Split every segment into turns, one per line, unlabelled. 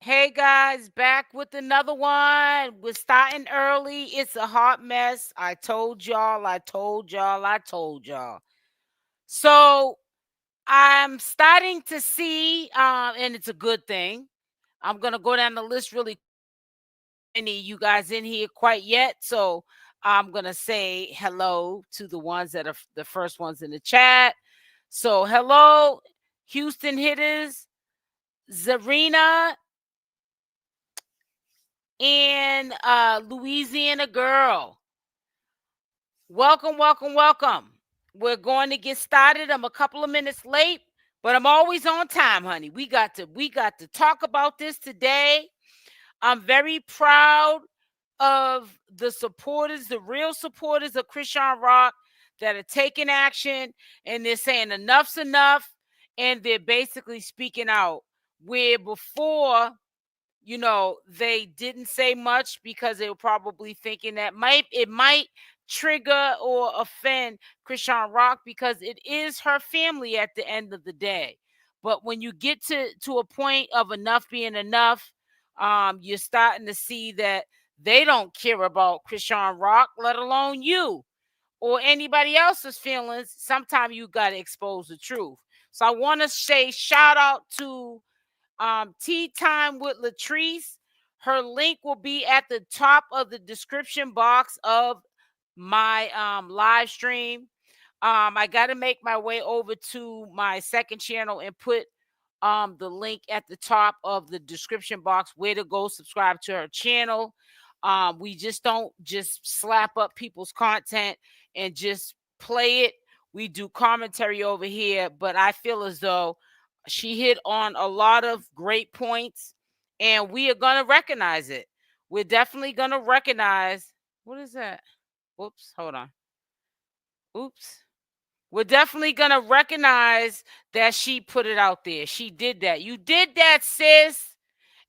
Hey guys, back with another one. We're starting early. It's a hot mess. I told y'all, I told y'all, I told y'all. So I'm starting to see, and it's a good thing. I'm gonna go down the list really. Any of you guys in here quite yet? So I'm gonna say hello to the ones that are the first ones in the chat. So hello, Houston hitters, Zarina, and Louisiana girl. Welcome, welcome, welcome. We're going to get started. I'm a couple of minutes late, but I'm always on time, honey. We got to talk about this today. I'm very proud of the supporters, the real supporters of Chriseanrock that are taking action and they're saying enough's enough and they're basically speaking out. Where before they didn't say much because they were probably thinking that it might trigger or offend Chriseanrock because it is her family at the end of the day. But when you get to a point of enough being enough, you're starting to see that they don't care about Chriseanrock, let alone you or anybody else's feelings. Sometimes you got to expose the truth. So I want to say shout out to Tea Time with Latrice. Her link will be at the top of the description box of my live stream. I got to make my way over to my second channel and put the link at the top of the description box where to go subscribe to her channel. We just don't just slap up people's content and just play it. We do commentary over here, but I feel as though she hit on a lot of great points and we are going to recognize it. We're definitely going to recognize. What is that? Whoops, hold on. Oops. We're definitely going to recognize that she put it out there. She did that. You did that, sis.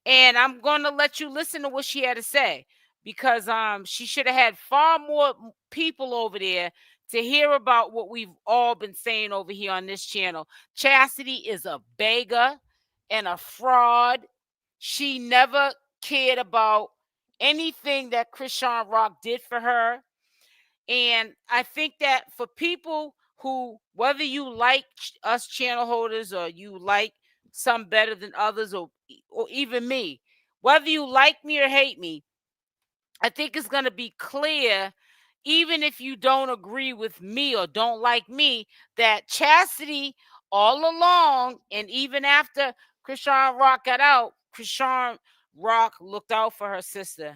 And I'm going to let you listen to what she had to say because she should have had far more people over there to hear about what we've all been saying over here on this channel. Chasity is a beggar and a fraud. She never cared about anything that Chriseanrock did for her. And I think that for people who, whether you like us channel holders or you like some better than others or even me, whether you like me or hate me, I think it's going to be clear, even if you don't agree with me or don't like me, that Chasity all along and even after Chriseanrock got out, Chriseanrock looked out for her sister,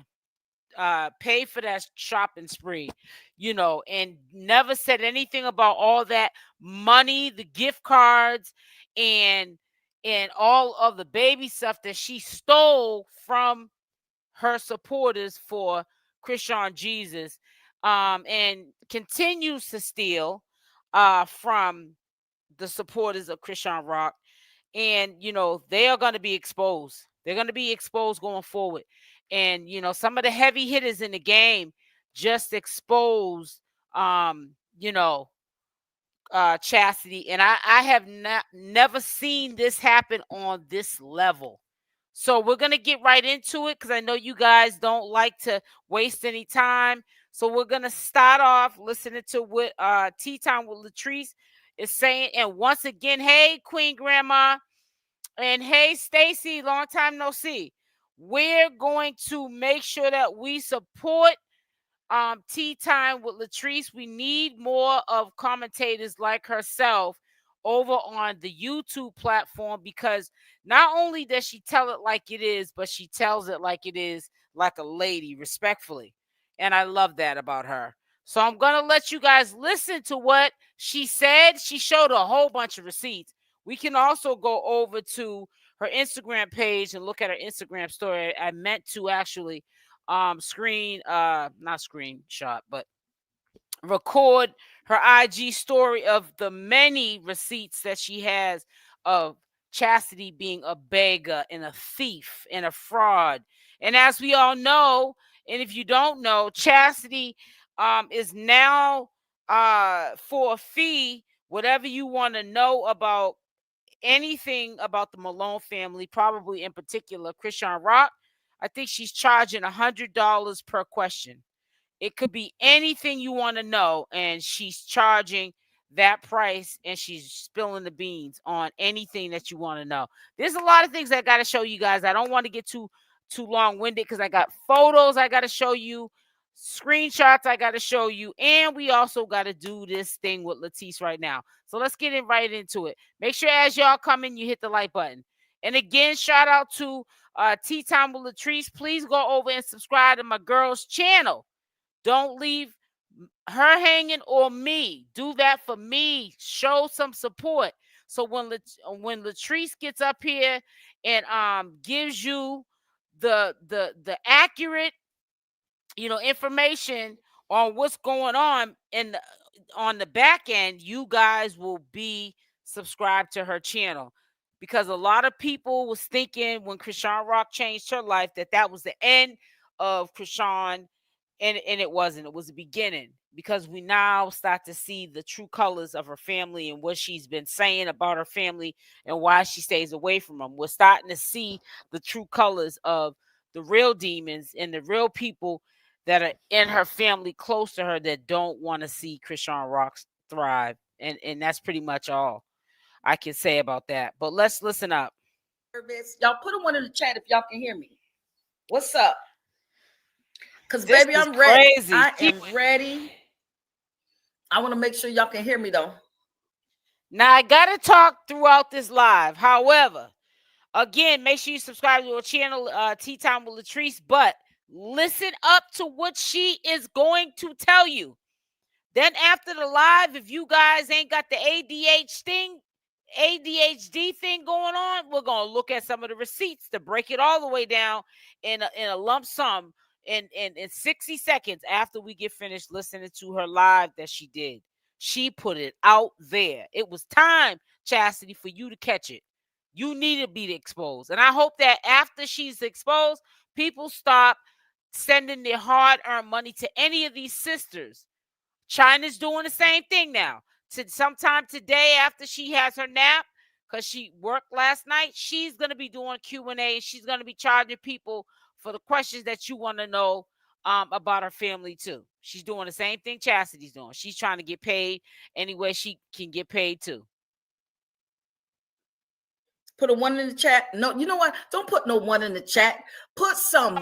pay for that shopping spree, and never said anything about all that money, the gift cards, and all of the baby stuff that she stole from her supporters for 𝗪𝗓𝗪𝗔𝗧, and continues to steal from the supporters of Chriseanrock. And they are going to be exposed. They're going to be exposed going forward. And some of the heavy hitters in the game just exposed Chasity. And I have never seen this happen on this level. So we're going to get right into it because I know you guys don't like to waste any time. So we're going to start off listening to what Tea Time with Latrice is saying. And once again, hey, Queen Grandma, and hey, Stacy, long time no see. We're going to make sure that we support Tea Time with Latrice. We need more of commentators like herself over on the YouTube platform because not only does she tell it like it is, but she tells it like it is, like a lady, respectfully. And I love that about her. So I'm going to let you guys listen to what she said. She showed a whole bunch of receipts. We can also go over to her Instagram page and look at her Instagram story. I meant to actually not screenshot, but record her IG story of the many receipts that she has of Chasity being a beggar and a thief and a fraud. And as we all know, and if you don't know, Chasity is now for a fee, whatever you want to know about anything about the Malone family, probably in particular Chriseanrock, I think she's charging $100 per question. It could be anything you want to know, and she's charging that price, and she's spilling the beans on anything that you want to know. There's a lot of things I got to show you guys. I don't want to get too long-winded because I got photos I got to show you, screenshots I got to show you, and we also got to do this thing with 𝗪𝗛𝗧 right now. So let's get right into it. Make sure as y'all come in, you hit the like button. And again, shout out to Tea Time with 𝗪𝗧𝗧. Please go over and subscribe to my girl's channel. Don't leave her hanging or me. Do that for me. Show some support. So when 𝗪𝗧𝗧 gets up here and gives you the accurate, information on what's going on on the back end, you guys will be subscribed to her channel. Because a lot of people was thinking when Chriseanrock changed her life that was the end of Chrisean, and it wasn't. It was the beginning, because we now start to see the true colors of her family and what she's been saying about her family and why she stays away from them. We're starting to see the true colors of the real demons and the real people that are in her family close to her that don't want to see Chriseanrock thrive. And that's pretty much all I can say about that. But let's listen up.
Y'all put one in the chat if y'all can hear me. What's up? Because, baby, I'm ready.
Crazy.
I am ready. I want to make sure y'all can hear me, though.
Now, I got to talk throughout this live. However, again, make sure you subscribe to our channel, Tea Time with 𝗪𝗧𝗧. But listen up to what she is going to tell you. Then after the live, if you guys ain't got the ADHD thing going on, we're going to look at some of the receipts to break it all the way down in a lump sum in 60 seconds after we get finished listening to her live that she did. She put it out there. It was time, Chasity, for you to catch it. You need to be exposed. And I hope that after she's exposed, people stop sending their hard-earned money to any of these sisters. China's doing the same thing now. Sometime today after she has her nap, because she worked last night, she's going to be doing Q&A. She's going to be charging people for the questions that you want to know about her family too. She's doing the same thing Chastity's doing. She's trying to get paid any way she can get paid too.
Put a one in the chat. No, you know what? Don't put no one in the chat. Put some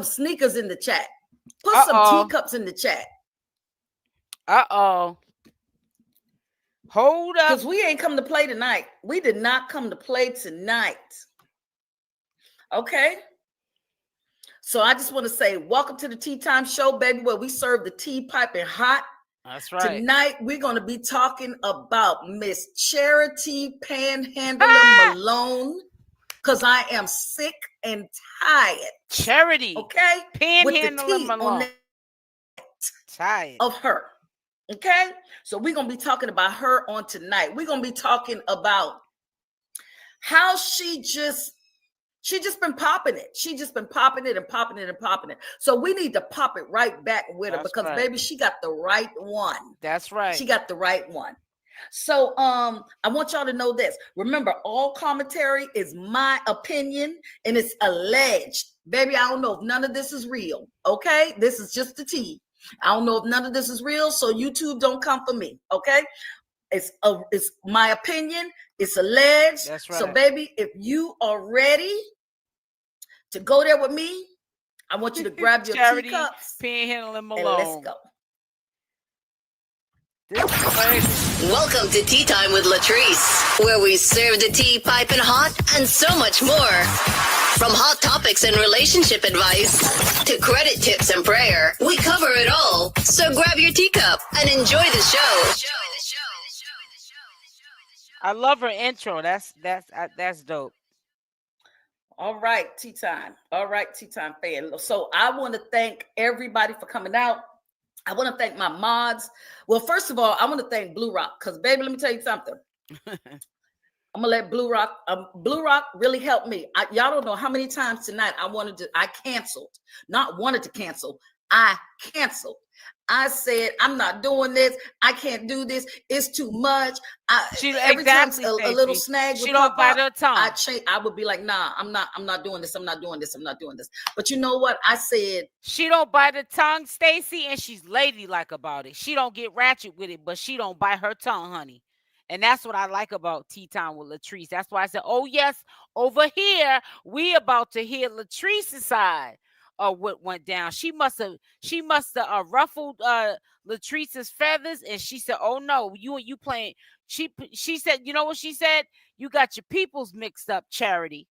sneakers in the chat. Put some teacups in the chat.
Hold up.
Because we ain't come to play tonight. We did not come to play tonight. Okay? So I just want to say, welcome to the Tea Time Show, baby, where we serve the tea piping hot.
That's right.
Tonight, we're going to be talking about Miss Charity Panhandling Malone, because I am sick and tired.
Charity.
Okay?
Panhandling Malone.
Tired of her. Okay? So we're going to be talking about her on tonight. We're going to be talking about how she just been popping it. She just been popping it and popping it and popping it. So we need to pop it right back with her, because baby, she got the right one.
That's right.
She got the right one. So I want y'all to know this. Remember, all commentary is my opinion and it's alleged. Baby, I don't know if none of this is real. Okay? This is just the tea. I don't know if none of this is real, so YouTube don't come for me. Okay? It's my opinion. It's alleged.
That's right.
So, baby, if you are ready to go there with me, I want you to grab your
Charity
teacups.
Panhandling Malone.
And let's go.
Welcome to Tea Time with 𝗪𝗧𝗧, where we serve the tea piping hot and so much more. From hot topics and relationship advice to credit tips and prayer, we cover it all. So grab your teacup and enjoy the show.
I love her intro. That's dope.
All right, Tea Time. All right, Tea Time fan. So I want to thank everybody for coming out. I want to thank my mods. Well, first of all, I want to thank Blue Rock, because, baby, let me tell you something. I'm going to let Blue Rock really helped me. Y'all don't know how many times tonight I canceled. Not wanted to cancel. I canceled. I said, I'm not doing this. I can't do this. It's too much. Every
exactly,
time a little
Stacey.
snag
She
would
don't
pop
bite
up,
her tongue.
I would be like, nah, I'm not doing this. I'm not doing this. I'm not doing this. But you know what? I said,
she don't bite her tongue, Stacey, and she's ladylike about it. She don't get ratchet with it, but she don't bite her tongue, honey. And that's what I like about Tea Time with Latrice. That's why I said, oh, yes, over here, we about to hear Latrice's side of what went down. She must have ruffled Latrice's feathers, and she said, oh, no, you playing. She said, you know what she said? You got your peoples mixed up, Charity.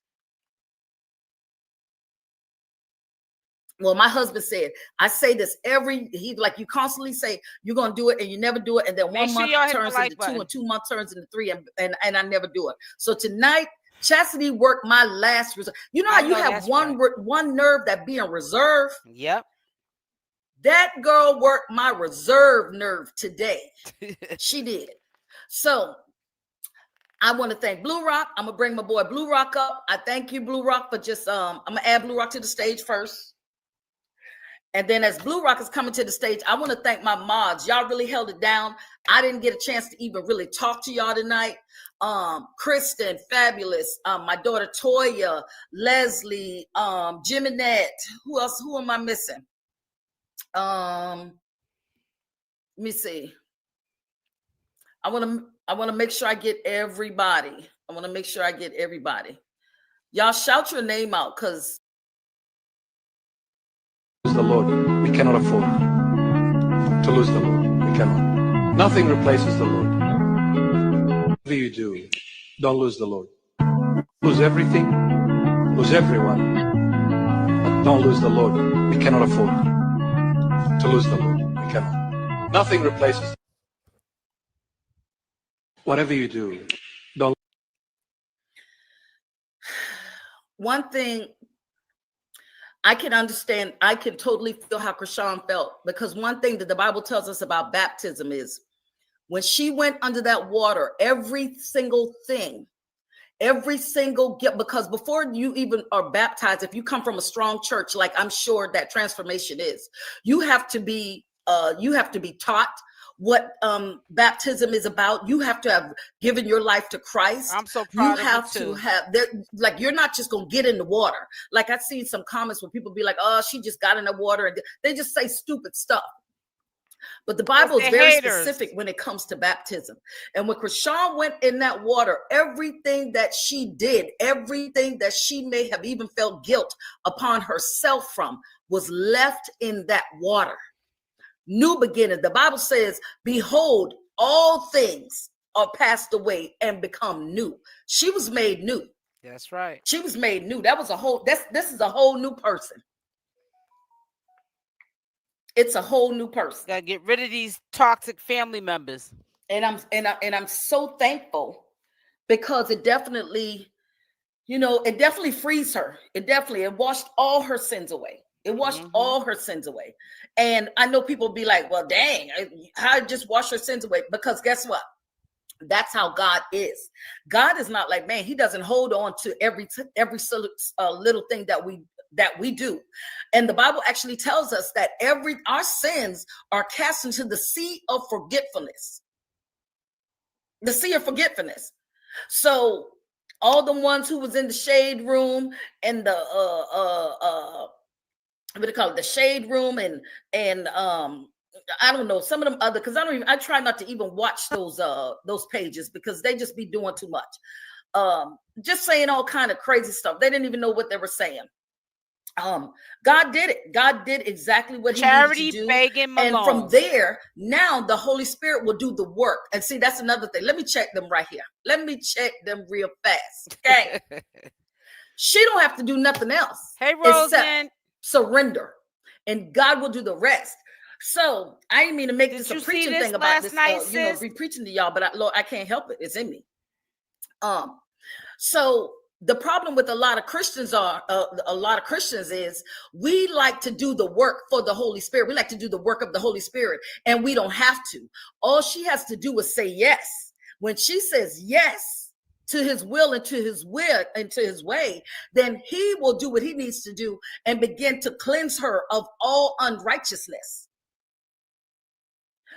Well, my husband said, I say this he's like, you constantly say you're going to do it and you never do it. And then
Make
1
sure
month
y'all hit the
turns
like
into
button.
2 and 2 months turns into 3 and I never do it. So tonight, Chasity worked my last reserve. You know how you have one nerve that be in reserve?
Yep.
That girl worked my reserve nerve today. She did. So I want to thank Blue Rock. I'm going to bring my boy Blue Rock up. I thank you, Blue Rock, for just, I'm going to add Blue Rock to the stage first. And then as Blue Rock is coming to the stage, I want to thank my mods. Y'all really held it down. I didn't get a chance to even really talk to y'all tonight. Kristen, Fabulous, my daughter Toya, Leslie, Jiminette. Who else? Who am I missing? Let me see. I want to make sure I get everybody. Y'all shout your name out, because
the Lord. We cannot afford to lose the Lord. We cannot. Nothing replaces the Lord. Whatever you do, don't lose the Lord. Lose everything, lose everyone, but don't lose the Lord. We cannot afford to lose the Lord. We cannot. Nothing replaces. Whatever you do, don't.
One thing I can understand, I can totally feel how Chrisean felt, because one thing that the Bible tells us about baptism is when she went under that water, every single thing, because before you even are baptized, if you come from a strong church, like I'm sure that transformation is, you have to be taught what baptism is about. You have to have given your life to Christ.
I'm so proud
you have
of you too.
to have there, like, you're not just gonna get in the water. Like, I've seen some comments where people be like, oh, she just got in the water, and they just say stupid stuff. But the Bible is very specific when it comes to baptism. And when Chrisean went in that water, everything that she did, everything that she may have even felt guilt upon herself from, was left in that water. New beginning. The Bible says, behold, all things are passed away and become new. She was made new.
That's right.
She was made new. That was this is a whole new person. It's a whole new person.
Gotta get rid of these toxic family members.
And I'm so thankful, because it definitely, it definitely frees her. It washed all her sins away. It washed all her sins away. And I know people be like, well, dang, how just wash her sins away? Because guess what? That's how God is. God is not like man. He doesn't hold on to every little thing that we do. And the Bible actually tells us that our sins are cast into the sea of forgetfulness. The sea of forgetfulness. So all the ones who was in the shade room and the what do you call it? The shade room and I don't know, some of them other, because I try not to even watch those pages, because they just be doing too much. Just saying all kind of crazy stuff. They didn't even know what they were saying. God did it. God did exactly what
Charity,
he needed to do.
begging Malone.
And from there, now the Holy Spirit will do the work. And see, that's another thing. Let me check them right here. Let me check them real fast. Okay. She don't have to do nothing else.
Hey, Roseanne.
Surrender, and God will do the rest. So I didn't mean to make this a preaching thing about this, re-preaching to y'all, but Lord, I can't help it. It's in me. So the problem with a lot of Christians is we like to do the work for the Holy Spirit. We like to do the work of the Holy Spirit, and we don't have to. All she has to do is say yes. When she says yes to his will and to his way, then he will do what he needs to do and begin to cleanse her of all unrighteousness.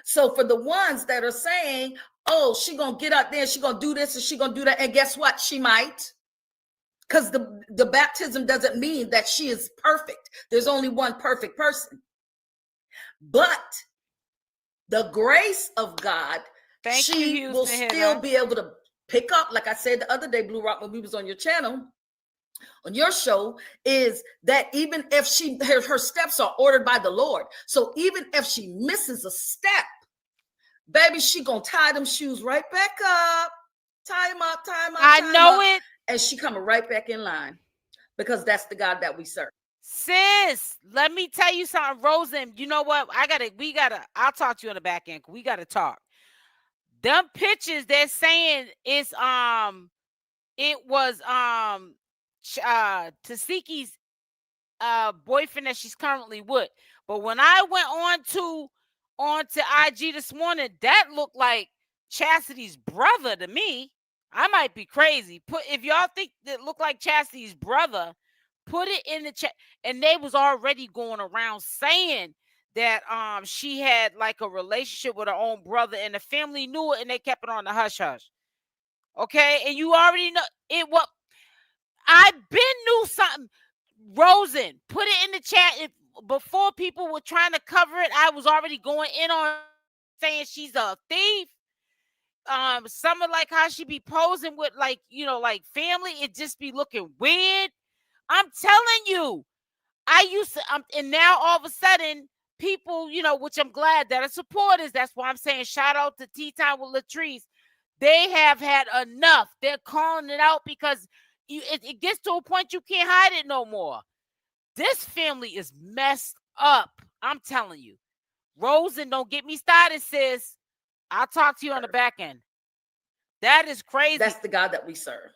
So for the ones that are saying, oh, she gonna get out there, she gonna do this and she gonna do that, and guess what? She might. Because the baptism doesn't mean that she is perfect. There's only one perfect person. But the grace of God, she will still be able to pick up, like I said the other day, Blue Rock, when we was on your channel, on your show, is that even if her steps are ordered by the Lord, so even if she misses a step, baby, she gonna tie them shoes right back up, tie them up.
I know it,
and she coming right back in line, because that's the God that we serve.
Sis, let me tell you something, Rosen. You know what? I'll talk to you on the back end. We gotta talk. Them pictures they're saying it was 𝗪𝗪𝗧𝗖𝗛's boyfriend that she's currently with. But when I went onto IG this morning, that looked like Chastity's brother to me. I might be crazy. If y'all think that looked like Chastity's brother, put it in the chat. And they was already going around saying that she had like a relationship with her own brother, and the family knew it, and they kept it on the hush hush. Okay, and you already know it. What I been knew something. Rosen, put it in the chat. Before people were trying to cover it, I was already going in on saying she's a thief. Something like how she be posing with like family. It just be looking weird. I'm telling you, I used to, and now all of a sudden, people, which I'm glad that are supporters. That's why I'm saying shout out to Tea Time with Latrice. They have had enough. They're calling it out because it gets to a point you can't hide it no more. This family is messed up. I'm telling you. Rosen, don't get me started, sis. I'll talk to you on the back end. That is crazy.
That's the God that we serve.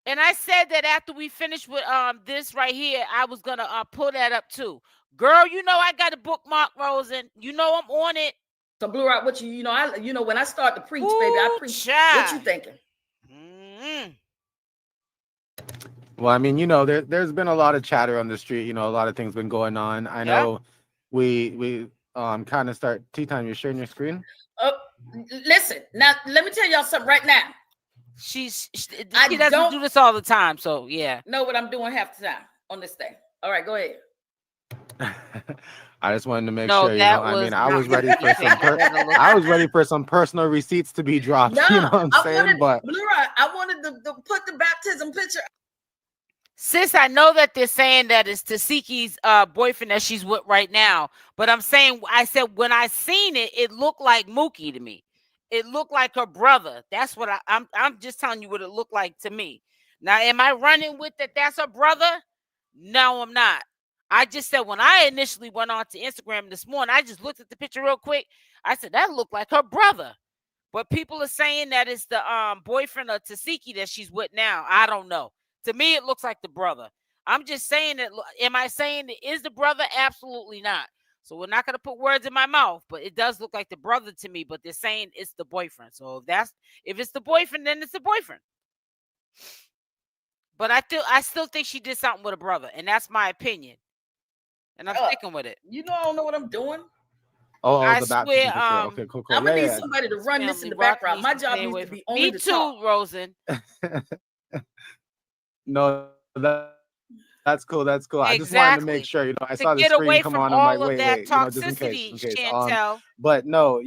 And I said that after we finished with this right here, I was gonna pull that up too. Girl, I got a bookmark, Rosen. I'm on it.
So Blue Rock, what when I start to preach, baby, I preach. What you thinking?
Mm-hmm.
Well, I mean, there's been a lot of chatter on the street. A lot of things been going on. I know we kind of start tea time. You're sharing your screen.
Listen, now let me tell y'all something right now.
She doesn't do this all the time, so yeah.
Know what I'm doing half the time on this thing. All right, go ahead.
I just wanted to make sure. I was ready for I was ready for some personal receipts to be dropped.
No,
you know what I'm saying?
Blue Rock, I wanted to put the baptism picture.
Sis, I know that they're saying that it's 𝗪𝗪𝗪's boyfriend that she's with right now, but I said when I seen it, it looked like Mookie to me. It looked like her brother. That's what I'm just telling you what it looked like to me. Now, am I running with that? That's her brother? No, I'm not. I just said when I initially went on to Instagram this morning, I just looked at the picture real quick. I said that looked like her brother. But people are saying that it's the boyfriend of 𝗪𝗪𝗪 that she's with now. I don't know. To me, it looks like the brother. I'm just saying that. Am I saying it is the brother? Absolutely not. So we're not going to put words in my mouth, but it does look like the brother to me, but they're saying it's the boyfriend. So if it's the boyfriend, then it's the boyfriend. But I still think she did something with a brother, and that's my opinion. And I'm sticking with it.
I don't know what I'm doing.
I swear, okay, cool.
I'm gonna need somebody to run this in the background. My job needs to be only
me too, talk. Rosen.
No, that's cool.
Exactly.
I just wanted to make sure, I saw the screen come on. I'm like, wait, just in case. But no,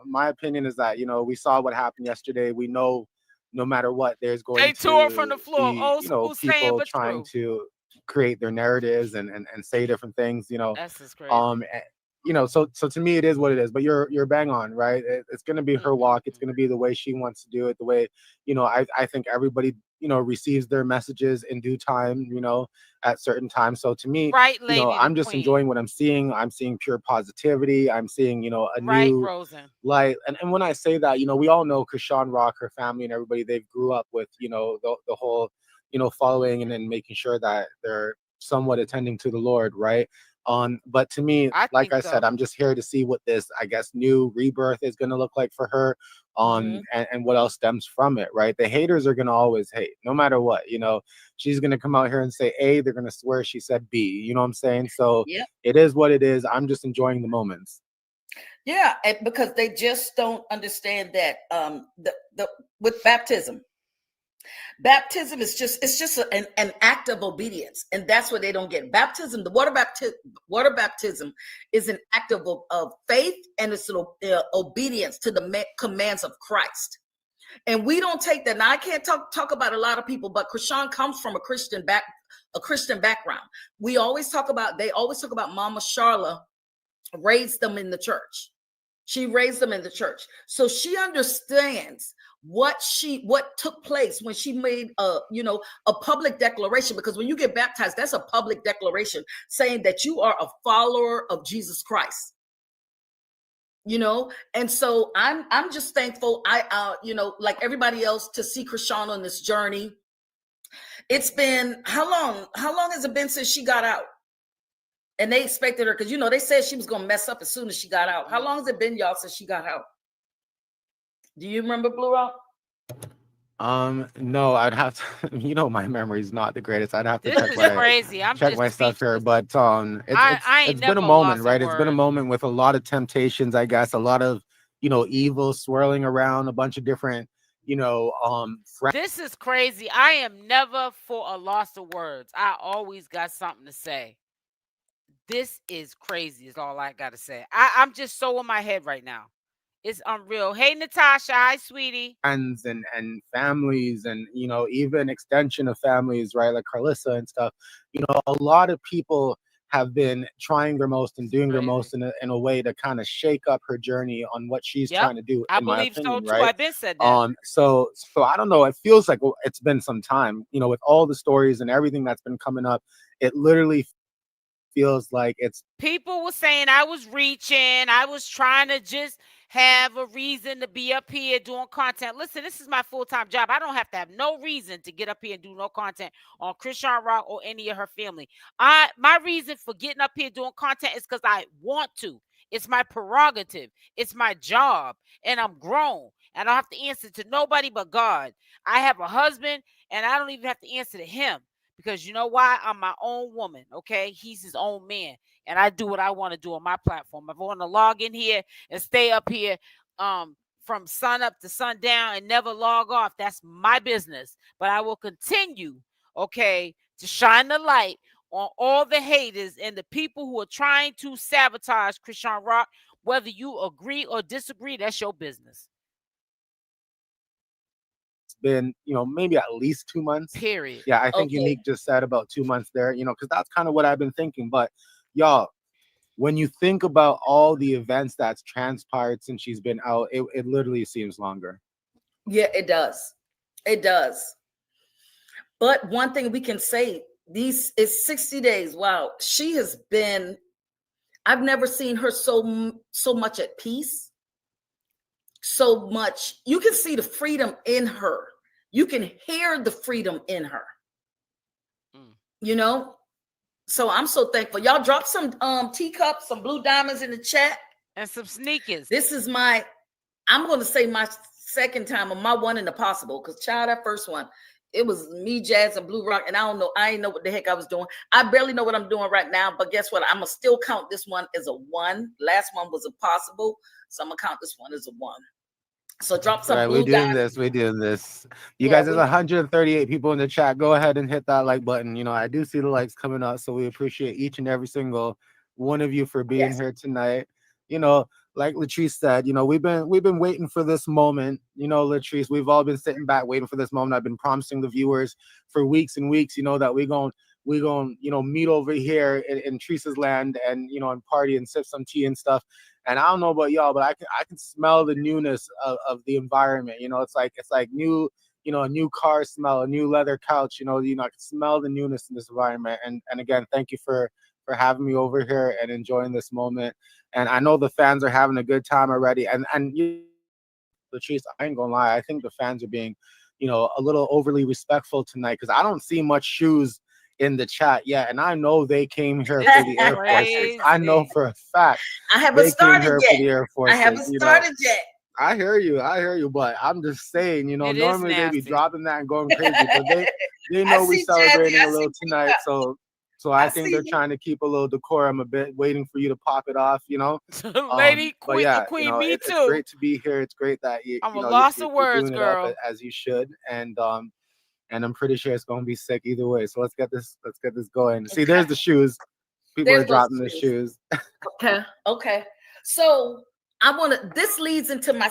my opinion is that, we saw what happened yesterday. We know no matter what, there's going
they tore from the floor. Old school saying,
people trying to create their narratives and say different things,
That's just crazy.
So to me, it is what it is, but you're bang on, right? It's going to be her walk. It's going to be the way she wants to do it, the way, I think everybody, receives their messages in due time, at certain times. So to me,
right, lady,
I'm just enjoying what I'm seeing. I'm seeing pure positivity. I'm seeing, a new light. And when I say that, we all know Chriseanrock, her family and everybody, they grew up with, the whole, following and then making sure that they're somewhat attending to the Lord, right? But to me, like I said, I'm just here to see what this, I guess, new rebirth is going to look like for her, and what else stems from it, right? The haters are going to always hate, no matter what, she's going to come out here and say A, they're going to swear she said B, you know what I'm saying? So It is what it is. I'm just enjoying the moments.
Yeah, and because they just don't understand that with baptism is just an act of obedience, and that's what they don't get. Baptism, the water baptism is an act of faith, and it's an obedience to the commands of Christ. And we don't take that. Now I can't talk about a lot of people, but Chrisean comes from a Christian background. They always talk about Mama Charla raised them in the church. She raised them in the church. So she understands what took place when she made a public declaration, because when you get baptized, that's a public declaration saying that you are a follower of Jesus Christ. And so I'm just thankful. Like everybody else, to see Chrisean on this journey. It's been how long has it been since she got out? And they expected her, because they said she was gonna mess up as soon as she got out. How long has it been, y'all, since she got out? Do you remember, Blue Rock?
No, I'd have to. My memory's not the greatest. I'd have to
check
my stuff here. But it's been a moment, right? It's been a moment with a lot of temptations, I guess, a lot of evil swirling around, a bunch of different
This is crazy. I am never for a loss of words. I always got something to say. This is crazy, is all I got to say. I'm just so in my head right now. It's unreal. Hey, Natasha. Hi, sweetie.
Friends and families and, even extension of families, right? Like Carlissa and stuff. A lot of people have been trying their most and doing their most in a way to kind of shake up her journey on what she's trying to do.
I believe so, too.
Right?
I've been said that.
So I don't know. It feels like it's been some time, with all the stories and everything that's been coming up. It literally feels like it's.
People were saying I was reaching. I was trying to just have a reason to be up here doing content. Listen, this is my full-time job. I don't have to have no reason to get up here and do no content on Chriseanrock or any of her family. My reason for getting up here doing content is because I want to. It's my prerogative. It's my job. And I'm grown. And I don't have to answer to nobody but God. I have a husband, and I don't even have to answer to him. Because you know why? I'm my own woman, okay? He's his own man. And I do what I want to do on my platform. If I want to log in here and stay up here from sun up to sundown and never log off, that's my business. But I will continue, okay, to shine the light on all the haters and the people who are trying to sabotage Chriseanrock. Whether you agree or disagree, that's your business.
Been maybe at least 2 months,
period.
Yeah, I think Unique just said about 2 months there, because that's kind of what I've been thinking. But y'all, when you think about all the events that's transpired since she's been out, it literally seems longer.
Yeah, it does. But one thing we can say, these is 60 days. Wow, she has been. I've never seen her so much at peace. So much. You can see the freedom in her. You can hear the freedom in her. So I'm so thankful. Y'all drop some teacups, some blue diamonds in the chat,
and some sneakers.
This is I'm going to say my second time, or my one in the possible, because child, that first one, it was me, Jazz, and Blue Rock, and I didn't know what the heck I was doing. I barely know what I'm doing right now, but guess what? I'm gonna still count this one as a 1. Last one was a possible, so I'm gonna count this one as a 1. So drop some.
Right, we're doing this. You guys, there's 138 people in the chat. Go ahead and hit that like button. I do see the likes coming up, so we appreciate each and every single one of you for being here tonight. Like Latrice said, we've been waiting for this moment. Latrice, we've all been sitting back waiting for this moment. I've been promising the viewers for weeks and weeks, that we're going meet over here in Teresa's land and and party and sip some tea and stuff. And I don't know about y'all, but I can smell the newness of the environment. It's like new, a new car smell, a new leather couch. I can smell the newness in this environment. And again, thank you for having me over here and enjoying this moment. And I know the fans are having a good time already. And Latrice, I ain't gonna lie, I think the fans are being, a little overly respectful tonight, because I don't see much shoes in the chat yet, and I know they came here for the Air Forces. I know for a fact.
I haven't started yet.
For the Air Forces,
I haven't started yet.
I hear you, but I'm just saying, normally they be dropping that and going crazy, but they know we celebrating a little tonight, so So I think they're trying to keep a little decorum a bit, waiting for you to pop it off, you know.
Lady
But
Queen,
yeah,
Queen,
you know,
me
it's
too.
great to be here. It's great that you're
words,
doing
girl.
it up as you should, and I'm pretty sure it's gonna be sick either way. So let's get this going. See, there's the shoes. People are dropping the shoes.
Okay. So this leads into my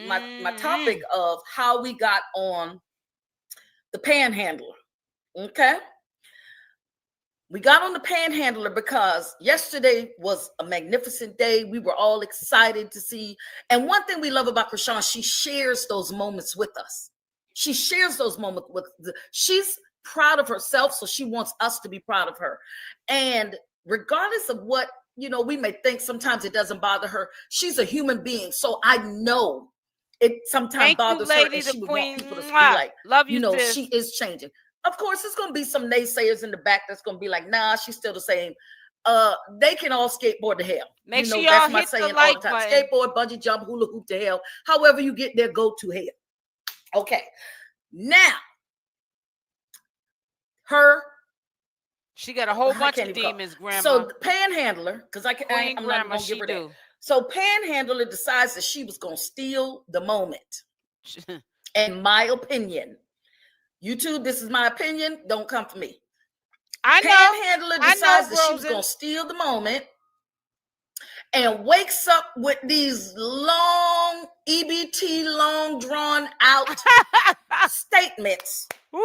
my topic of how we got on the panhandler. Okay. We got on the panhandler because yesterday was a magnificent day. We were all excited to see. And one thing we love about Chrisean, she shares those moments with us. She shares those moments she's proud of herself, so she wants us to be proud of her. And regardless of what, you know, we may think sometimes it doesn't bother her, she's a human being. So I know it sometimes bothers her, and she would want people to be like,
love you,
you know,
sis.
she is changing. Of course, there's going to be some naysayers in the back that's going to be like, nah, she's still the same. They can all skateboard to hell.
Make
you know,
sure
that's
y'all
my
hit
saying
the like
all the time.
button.
Skateboard, bungee jump, hula hoop to hell. However you get there, go to hell. Okay. Now,
she got a whole bunch of demons, Grandma.
So the panhandler, because I'm not going to give her that. So panhandler decides that she was going to steal the moment. In my opinion. YouTube, this is my opinion. Don't come for me. Panhandler decides that she was going to steal the moment and wakes up with these long, long drawn out statements.
Woo!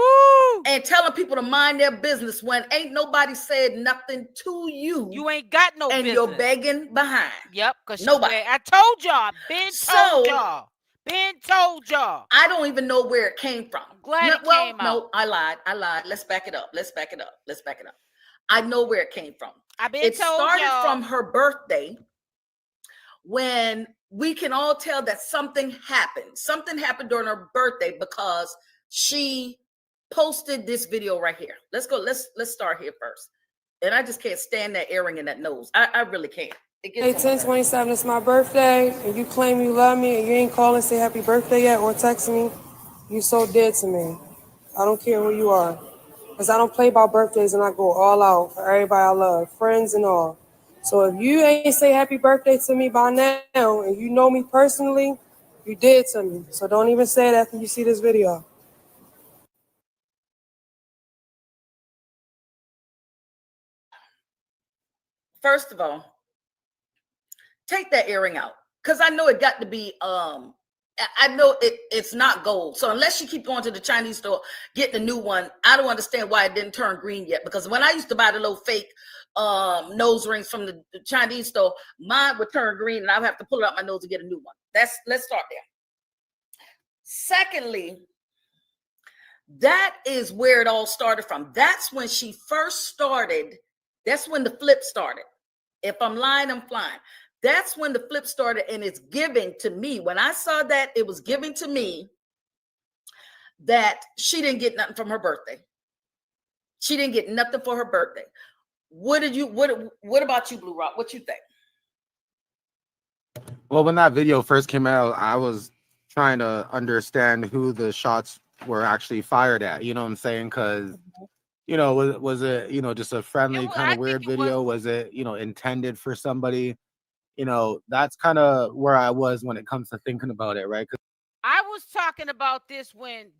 And telling people to mind their business when ain't nobody said nothing to you.
You ain't got no
business. And you're begging behind.
Yep, because
nobody.
I told y'all. Been told y'all.
I don't even know where it came from.
I'm glad it came out.
No, I lied. Let's back it up. I know where it came from.
It
started from her birthday, when we can all tell that something happened. Something happened during her birthday because she posted this video right here. Let's go. Let's start here first. And I just can't stand that earring in that nose. I really can't.
Hey, 10/27, it's my birthday, and you claim you love me, and you ain't calling, say happy birthday yet, or text me. You so dead to me. I don't care who you are, because I don't play about birthdays, and I go all out for everybody I love, friends and all. So if you ain't say happy birthday to me by now, and you know me personally, you dead to me. So don't even say it after you see this video.
First of all, take that earring out, because I know it got to be I know it's not gold. So unless you keep going to the Chinese store getting a new one, I don't understand why it didn't turn green yet. Because when I used to buy the little fake nose rings from the Chinese store, mine would turn green and I would have to pull it out my nose to get a new one. Let's start there. Secondly, that is where it all started from. That's when she first started. That's when the flip started. If I'm lying, I'm flying. That's when the flip started, and it's giving to me. When I saw that, it was giving to me that she didn't get nothing from her birthday. She didn't get nothing for her birthday. What about you, Blue Rock? What you think?
Well, when that video first came out, I was trying to understand who the shots were actually fired at. You know what I'm saying? Because, you know, was it, you know, just a friendly kind of weird video? Was it, you know, intended for somebody? You know, that's kind of where I was when it comes to thinking about it, right?
I was talking about this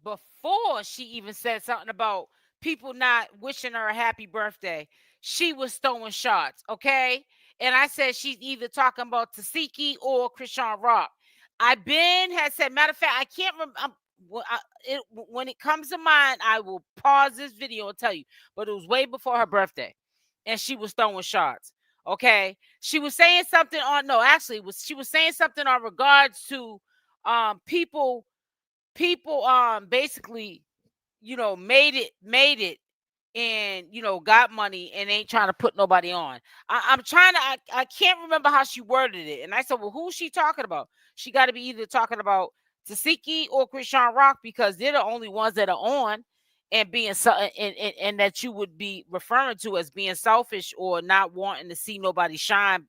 before she even said something about people not wishing her a happy birthday. She was throwing shots, okay? And I said she's either talking about 𝗪𝗪𝗪 or Chriseanrock. Had said, matter of fact, I can't remember. When it comes to mind, I will pause this video and tell you. But it was way before her birthday, and she was throwing shots. Okay, she was saying something on. No, actually, she was saying something on regards to people basically, you know, made it and, you know, got money and ain't trying to put nobody on. I can't remember how she worded it. And I said, well, who's she talking about? She got to be either talking about 𝗪𝗪𝗪𝗧 or Chriseanrock, because they're the only ones that are on and being and that you would be referring to as being selfish or not wanting to see nobody shine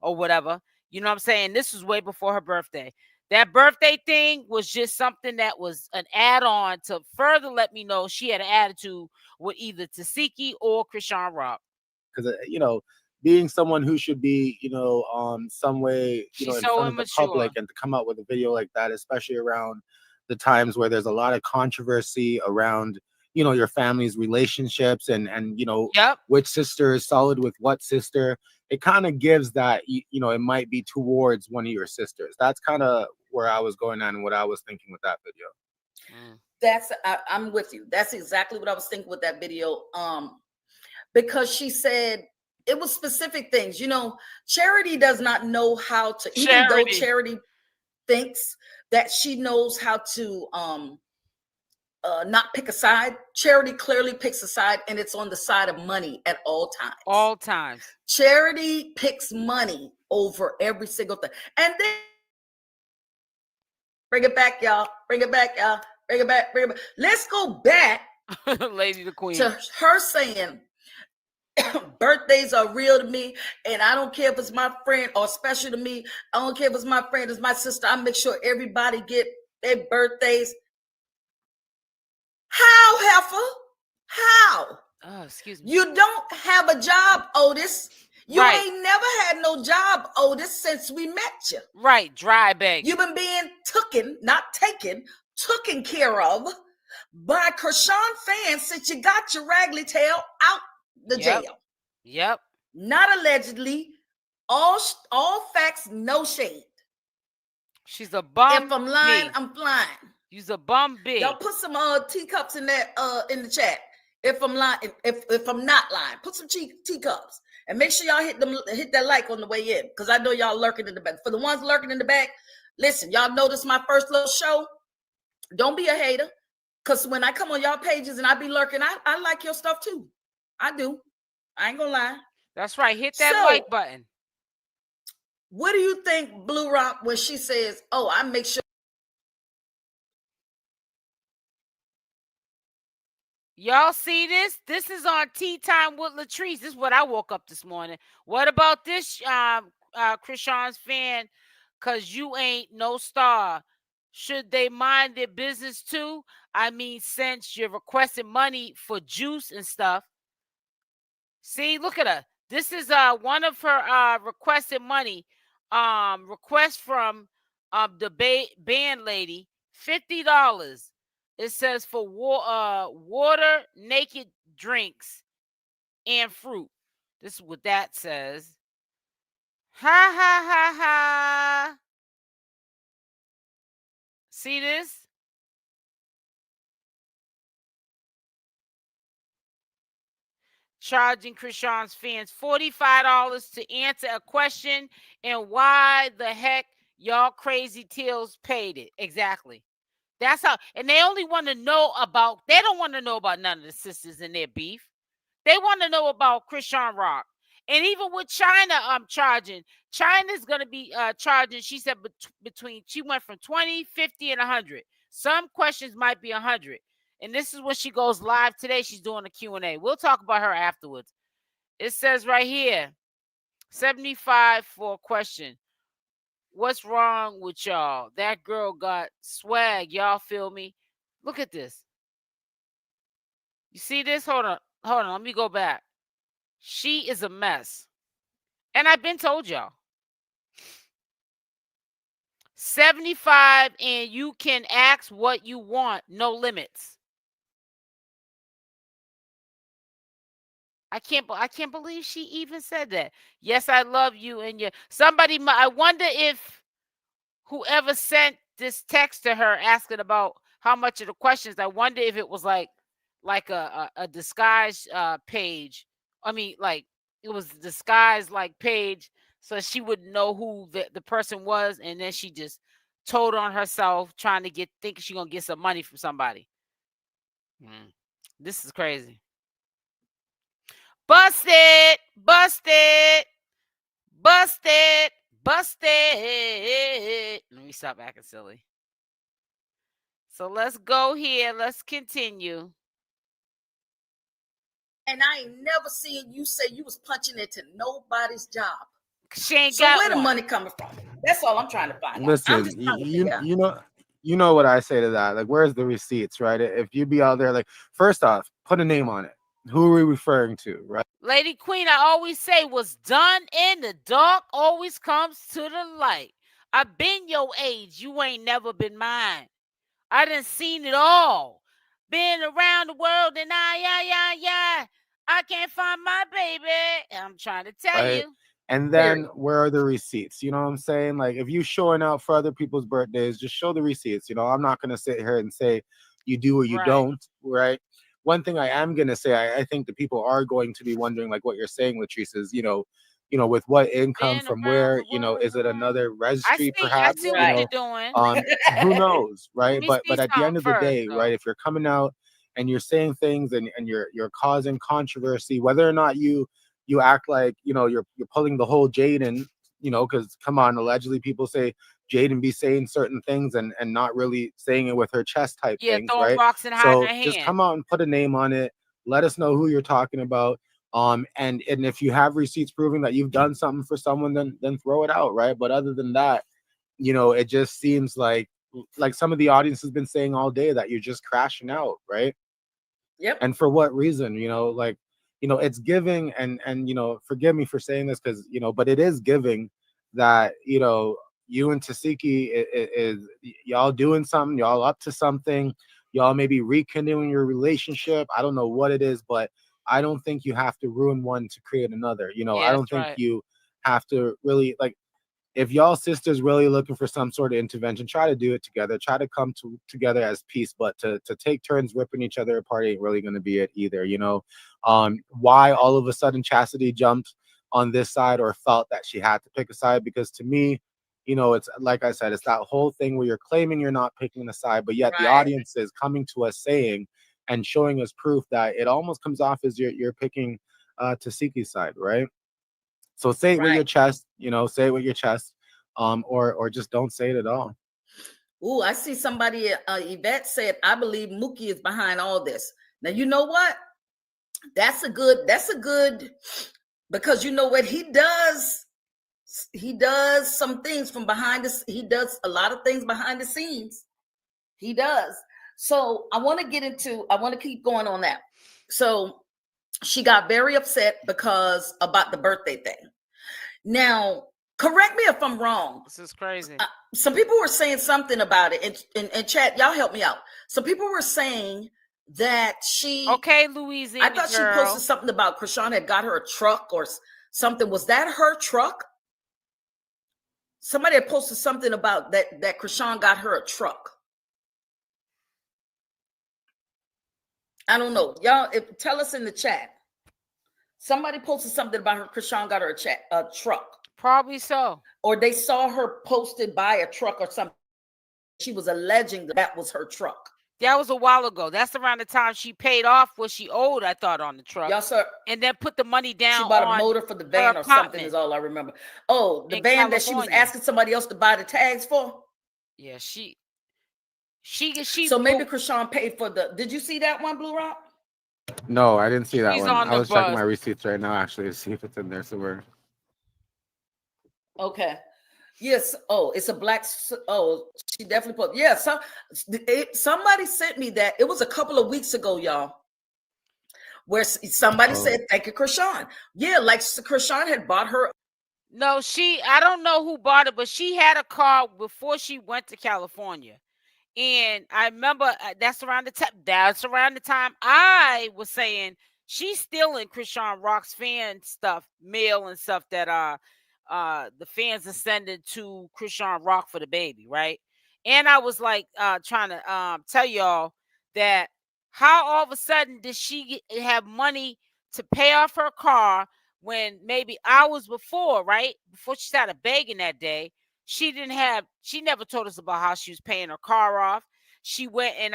or whatever. You know what I'm saying? This was way before her birthday. That birthday thing was just something that was an add-on to further let me know she had an attitude with either Tasiki or Chriseanrock.
Because, you know, being someone who should be, you know, some way, you know, in front of the public, and to come out with a video like that, especially around the times where there's a lot of controversy around, you know, your family's relationships and you know, which sister is solid with what sister, it kind of gives that, you know, it might be towards one of your sisters. That's kind of where I was going on and what I was thinking with that video.
I'm with you. That's exactly what I was thinking with that video. Because she said it was specific things. You know, Charity does not know how to, even though Charity thinks that she knows how to not pick a side. Charity clearly picks a side, and it's on the side of money at all times.
All times.
Charity picks money over every single thing. And then bring it back, y'all. Bring it back, y'all. Bring it back. Bring it back. Let's go back,
Lady the Queen,
to her saying birthdays are real to me, and I don't care if it's my friend or special to me. I don't care if it's my friend, it's my sister. I make sure everybody get their birthdays. How, heifer? How?
Oh, excuse me.
You don't have a job, Otis. You ain't never had no job, Otis, since we met you.
Right, dry bag.
You've been being not taken care of by Chrisean fans since you got your raggedy tail out the jail.
Yep.
Not allegedly. All facts, no shade.
She's a bum.
If I'm lying, I'm flying.
You's a bum big.
Y'all put some teacups in that in the chat. If I'm lying, if I'm not lying, put some teacups and make sure y'all hit that like on the way in, because I know y'all lurking in the back. For the ones lurking in the back, listen, y'all know this is my first little show. Don't be a hater, because when I come on y'all pages and I be lurking, I like your stuff too. I do. I ain't gonna lie.
That's right. Hit that like button.
What do you think, Blue Rock, when she says, "Oh, I make sure"?
Y'all see this? This is on Tea Time with Latrice. This is what I woke up this morning. What about this, Chrisean's fan? Because you ain't no star. Should they mind their business too? I mean, since you're requesting money for juice and stuff. See, look at her. This is one of her requested money. Request from the band lady, $50. It says for water, naked drinks, and fruit. This is what that says. Ha ha ha ha. See this? Charging Chrisean's fans $45 to answer a question, and why the heck y'all crazy tails paid it. Exactly. That's how, and they only want to know about, they don't want to know about none of the sisters in their beef. They want to know about Chriseanrock. And even with China, charging. China's going to be charging, she said, she went from 20, 50, and 100. Some questions might be 100. And this is when she goes live today. She's doing a Q&A. We'll talk about her afterwards. It says right here, 75 for a question. What's wrong with y'all? That girl got swag. Y'all feel me? Look at this. You see this? Hold on. Let me go back. She is a mess. And I've been told y'all. 75 and you can ask what you want. No limits. I can't believe she even said that. Yes, I love you and somebody. I wonder if whoever sent this text to her asking about how much of the questions, I wonder if it was like a disguise page. I mean, like it was disguised like page, so she would know who the person was, and then she just told on herself, trying to thinking she's gonna get some money from somebody. This is crazy. Busted. Let me stop acting silly. So let's go here. Let's continue.
And I ain't never seen you say you was punching into nobody's job.
She ain't
so
got
where
one.
the money coming from? That's all I'm trying to find out.
Listen,
I'm just trying to figure out.
you know what I say to that. Like, where's the receipts, right? If you be out there, like, first off, put a name on it. Who are we referring to, right?
Lady Queen, I always say, what's done in the dark always comes to the light. I've been your age, you ain't never been mine. I done seen it all. Been around the world and I can't find my baby. I'm trying to tell you.
And then where are the receipts? You know what I'm saying? Like, if you showing out for other people's birthdays, just show the receipts. You know, I'm not gonna sit here and say you do or you don't, right? One thing I am gonna say, I think the people are going to be wondering, like what you're saying, Latrice, is with what income, from where, is it another registry perhaps?
I see what you're doing.
Who knows, right? But at the end of the day, right, if you're coming out and you're saying things and you're causing controversy, whether or not you act like you're pulling the whole Jaden, because come on, allegedly people say Jaden be saying certain things and not really saying it with her chest type things, right?
Rocks and
So just come out and put a name on it. Let us know who you're talking about. And if you have receipts proving that you've done something for someone, then throw it out, right? But other than that, it just seems like some of the audience has been saying all day that you're just crashing out, right?
Yep.
And for what reason? It's giving, and forgive me for saying this, because but it is giving that you and Tasiki is y'all doing something, y'all up to something, y'all maybe rekindling your relationship. I don't know what it is, but I don't think you have to ruin one to create another. I don't think you have to really, like, if y'all sisters really looking for some sort of intervention, try to do it together. Try to come together as peace, but to take turns ripping each other apart ain't really going to be it either. Why all of a sudden Chasity jumped on this side or felt that she had to pick a side? Because to me, it's like I said, it's that whole thing where you're claiming you're not picking a side, but yet the audience is coming to us saying and showing us proof that it almost comes off as you're picking Tasiki's side, right? So say it with your chest, say it with your chest, or just don't say it at all.
Ooh, I see somebody, Yvette said, I believe Mookie is behind all this. Now, you know what? That's a good, because you know what he does? He does some things from behind this. He does a lot of things behind the scenes. He does. So I want to keep going on that. So she got very upset because about the birthday thing. Now, correct me if I'm wrong.
This is crazy.
Some people were saying something about it in chat. Y'all help me out. Some people were saying that she.
Okay, Louisiana.
I thought she posted something about Chrisean had got her a truck or something. Was that her truck? Somebody had posted something about that Chrisean got her a truck. I don't know. Y'all, tell us in the chat. Somebody posted something about her. Chrisean got her a truck.
Probably so.
Or they saw her posted by a truck or something. She was alleging that was her truck.
That was a while ago. That's around the time she paid off what she owed, I thought, on the truck.
Yes, sir.
And then put the money down.
She bought a motor for the van or something is all I remember. Oh, the van that she was asking somebody else to buy the tags for?
Yeah, she.
So maybe Chrisean paid for the. Did you see that one, Blue Rock?
No, I didn't see that one. I was checking my receipts right now, actually, to see if it's in there somewhere.
Okay. Yes. Oh, it's a black. Oh, she definitely put. Yeah. Somebody sent me that. It was a couple of weeks ago, y'all, where somebody said, "Thank you, Chrisean." Yeah, like Chrisean had bought her.
No, I don't know who bought it, but she had a car before she went to California. And I remember that's around the time I was saying she's stealing Chriseanrock's fan stuff, mail and stuff that the fans are sending to Chriseanrock for the baby, right? And I was like trying to tell y'all that how all of a sudden did she have money to pay off her car when maybe hours before, right? Before she started begging that day. She never told us about how she was paying her car off. She went and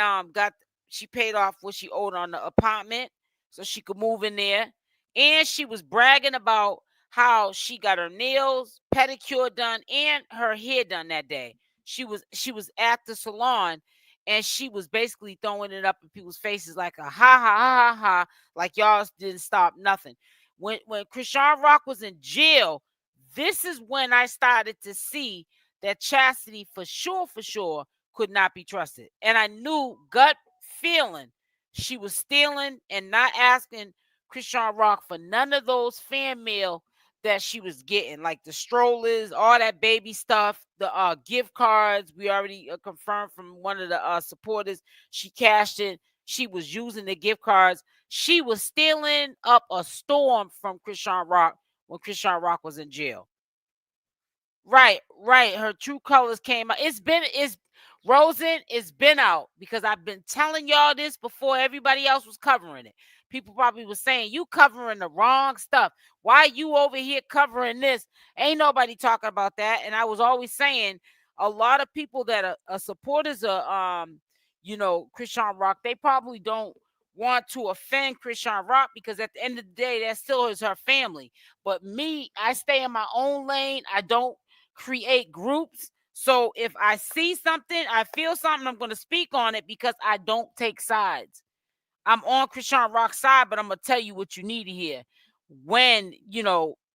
she paid off what she owed on the apartment so she could move in there. And she was bragging about how she got her nails, pedicure done, and her hair done that day. She was at the salon and she was basically throwing it up in people's faces like a ha ha ha ha ha, like y'all didn't stop nothing. When Chriseanrock was in jail, this is when I started to see that Chasity for sure could not be trusted. And I knew gut feeling she was stealing and not asking Chriseanrock for none of those fan mail that she was getting, like the strollers, all that baby stuff, the gift cards. We already confirmed from one of the supporters, she cashed it. She was using the gift cards. She was stealing up a storm from Chriseanrock when Chriseanrock was in jail. Right. Her true colors came out. Rosen, it's been out because I've been telling y'all this before everybody else was covering it. People probably was saying, you covering the wrong stuff. Why you over here covering this? Ain't nobody talking about that. And I was always saying, a lot of people that are supporters of Chriseanrock, they probably don't want to offend Chriseanrock because at the end of the day, that still is her family. But me, I stay in my own lane. I don't create groups. So if I see something, I feel something, I'm going to speak on it because I don't take sides. I'm on Chriseanrock's side, but I'm going to tell you what you need to hear when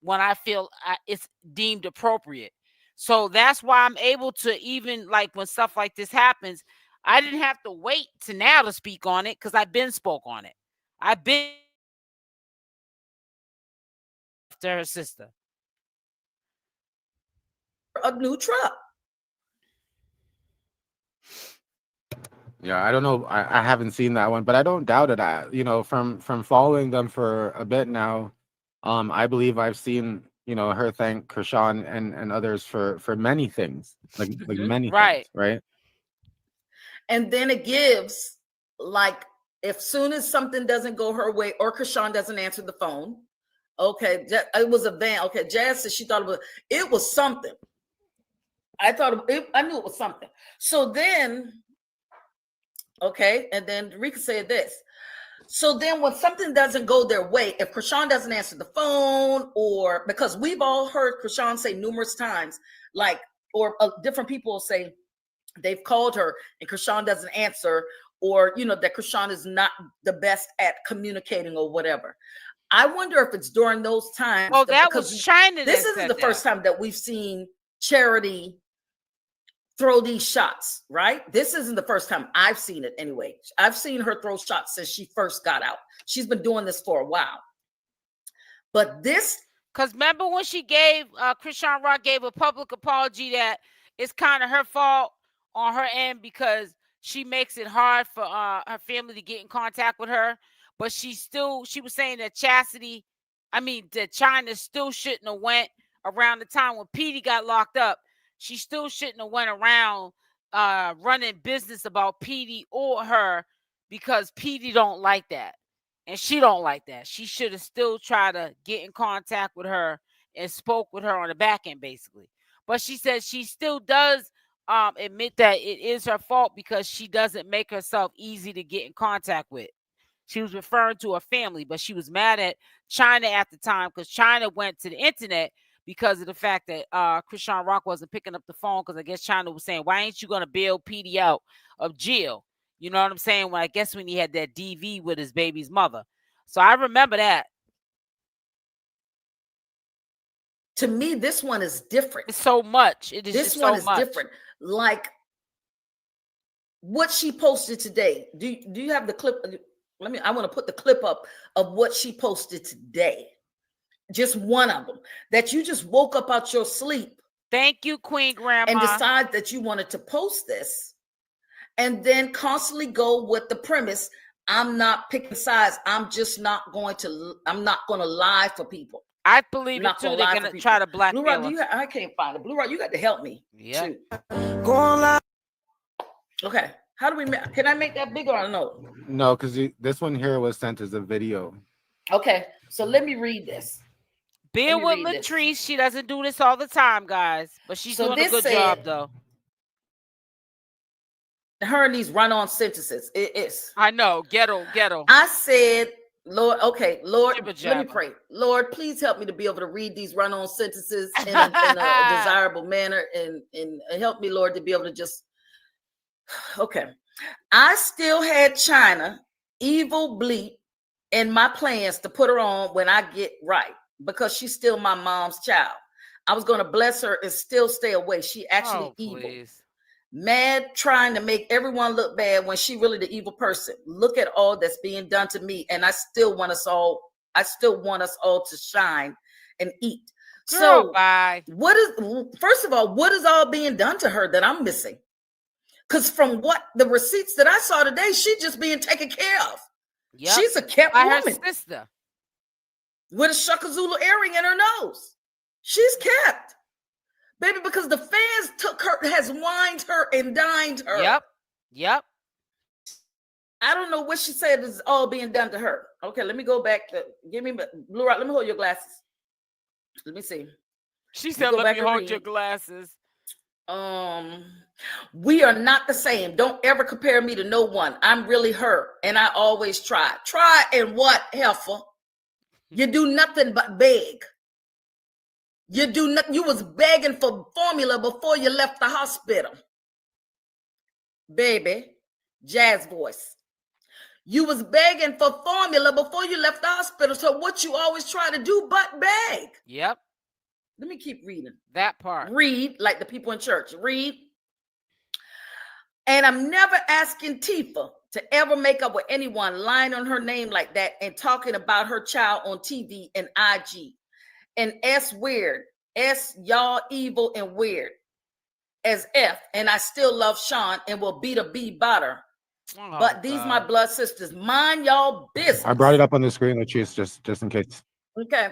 I feel it's deemed appropriate. So that's why I'm able to, even like when stuff like this happens, I didn't have to wait to now to speak on it because I've been spoke on it. I've been to her sister.
A new truck.
Yeah, I don't know. I haven't seen that one, but I don't doubt it. From following them for a bit now, I believe I've seen, her thank Chrisean and others for many things, like many things, right?
And then it gives, like, if soon as something doesn't go her way or Chrisean doesn't answer the phone, okay, it was a van. Okay, Jazz said she thought it was something. I knew it was something. So then, okay, and then Rika said this. So then when something doesn't go their way, if Chrisean doesn't answer the phone, or because we've all heard Chrisean say numerous times, or different people say they've called her and Chrisean doesn't answer, or, that Chrisean is not the best at communicating or whatever. I wonder if it's during those times.
Well, that was China.
This isn't the first time that we've seen Charity throw these shots, right? This isn't the first time I've seen it anyway. I've seen her throw shots since she first got out. She's been doing this for a while. But this...
Because remember when she gave, Chriseanrock gave a public apology that it's kind of her fault on her end because she makes it hard for her family to get in contact with her. But she was saying that that China still shouldn't have went around the time when 𝗘𝗫 got locked up. She still shouldn't have went around running business about 𝗘𝗫 or her because 𝗘𝗫 don't like that. And she don't like that. She should have still tried to get in contact with her and spoke with her on the back end, basically. But she says she still does admit that it is her fault because she doesn't make herself easy to get in contact with. She was referring to her family, but she was mad at China at the time because China went to the internet because of the fact that Chriseanrock wasn't picking up the phone because I guess China was saying, why ain't you going to bail 𝗘𝗫 out of jail? You know what I'm saying? When he had that DV with his baby's mother. So I remember that.
To me, this one is different.
It's so much. It is.
This one is different. Like what she posted today. Do you have the clip? I want to put the clip up of what she posted today. Just one of them that you just woke up out your sleep.
Thank you, Queen Grandma.
And decide that you wanted to post this. And then constantly go with the premise, I'm not picking sides. I'm not going to lie for people.
I believe it too. They're going to try to blackmail us.
I can't find it. Blue Rock, you got to help me.
Yeah.
Go on live.
Okay. How do we can I make that bigger or no?
No, because this one here was sent as a video.
Okay. So let me read this.
Bear with Latrice. She doesn't do this all the time, guys. But she's doing a good job, though.
Her and these run-on sentences. It is.
I know. Ghetto.
I said, Lord, let me pray. Lord, please help me to be able to read these run-on sentences in a desirable manner and help me, Lord, to be able to just, okay. I still had China, evil bleep, in my plans to put her on when I get right because she's still my mom's child. I was going to bless her and still stay away. She actually evil. Mad, trying to make everyone look bad when she really the evil person. Look at all that's being done to me, and I still want us all to shine and eat.
Girl,
so
bye.
First of all, what is all being done to her that I'm missing? Because from what the receipts that I saw today, she's just being taken care of. Yep. She's a kept
by
woman.
Her sister.
With a Shaka Zulu earring in her nose. She's kept. Baby, because the fans took her, has wined her and dined her.
Yep.
I don't know what she said is all being done to her. Okay, let me go back. Give me Blue Rock. Let me hold your glasses. Let me see.
She said, "Let me hold your glasses."
We are not the same. Don't ever compare me to no one. I'm really her, and I always try. Try and what, heifer? You do nothing but beg. You do nothing. You was begging for formula before you left the hospital. Baby, jazz voice. You was begging for formula before you left the hospital. So what you always try to do but beg.
Yep.
Let me keep reading.
That part.
Read like the people in church. Read. And I'm never asking Tifa to ever make up with anyone lying on her name like that and talking about her child on TV and IG. And S weird. S y'all evil and weird. As F. And I still love Sean and will beat a B butter. Oh, but these my blood sisters. Mind y'all business.
I brought it up on the screen, Latrice, just in case.
Okay.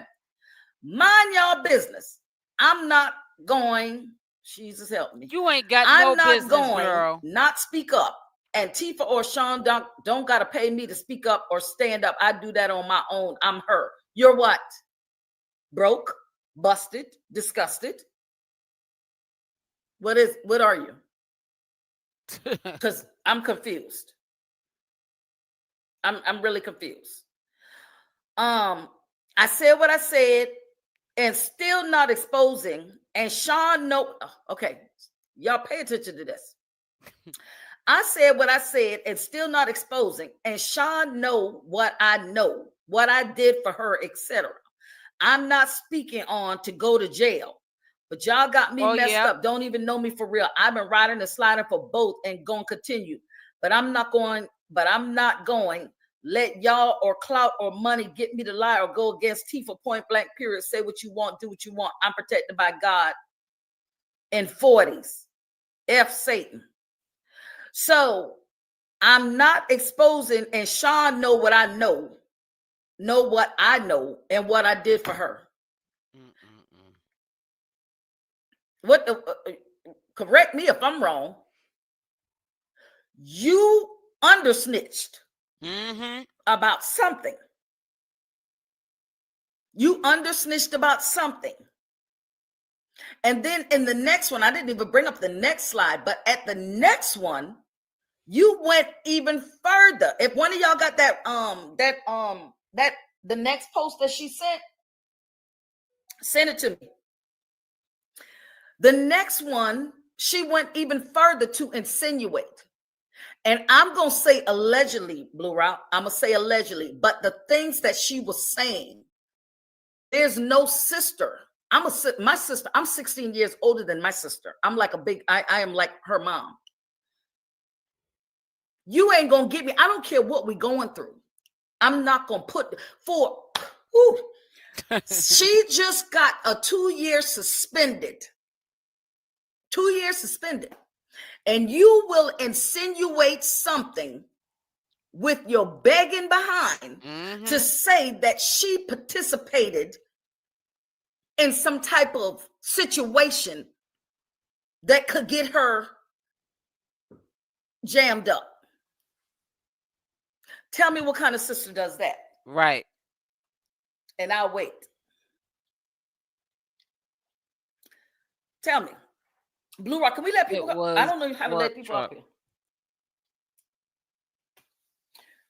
Mind y'all business. I'm not going. Jesus help me.
You ain't got no business, girl.
Not speak up. And Tifa or Sean don't gotta pay me to speak up or stand up. I do that on my own. I'm her. You're what? Broke, busted, disgusted. What are you? Because I'm confused. I'm really confused. I said what I said and still not exposing. And Sean okay, y'all pay attention to this. I said what I said and still not exposing. And Sean know what I know, what I did for her, etc. I'm not speaking on to go to jail. But y'all got me messed up. Don't even know me for real. I've been riding and sliding for both and gonna continue. But I'm not going. Let y'all or clout or money get me to lie or go against Tifa point blank period. Say what you want, do what you want. I'm protected by God. In 40s. F Satan. So I'm not exposing, and Sean know what I know what I know and what I did for her. What correct me if I'm wrong. You undersnitched about something. You undersnitched about something. And then in the next one, I didn't even bring up the next slide, but at the next one, you went even further. If one of y'all got the next post that she sent it to me. The next one, she went even further to insinuate. And I'm going to say allegedly, Blue Route. I'm going to say allegedly. But the things that she was saying, there's no sister. My sister, I'm 16 years older than my sister. I'm like I am like her mom. You ain't going to get me. I don't care what we're going through. I'm not going to put She just got a 2-year suspended. 2 years suspended. And you will insinuate something with your begging behind to say that she participated in some type of situation that could get her jammed up. Tell me what kind of sister does that.
Right.
And I'll wait. Tell me. Blue Rock, can we let people go? I don't know how to let people up here.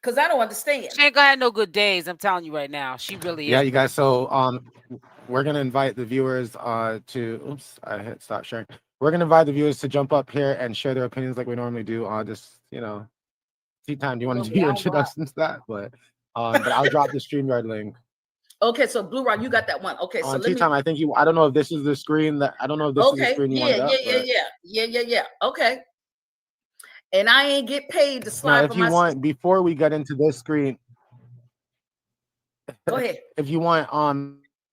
Because I don't understand.
She ain't gonna have no good days. I'm telling you right now. She really is.
Yeah, you guys. So we're gonna invite the viewers to I hit stop sharing. We're gonna invite the viewers to jump up here and share their opinions like we normally do on just, tea time. Do you want to do your introductions to that? But I'll drop the StreamYard link.
Okay, so Blue Rock, you got that one. Okay, so
On
let
tea
me.
time, I think I don't know if this is the screen that I don't know if this is the screen you wanted up.
Yeah. Okay. And I ain't get paid to slide.
Now, if you want, sister. Before we get into this screen,
go ahead.
If you want,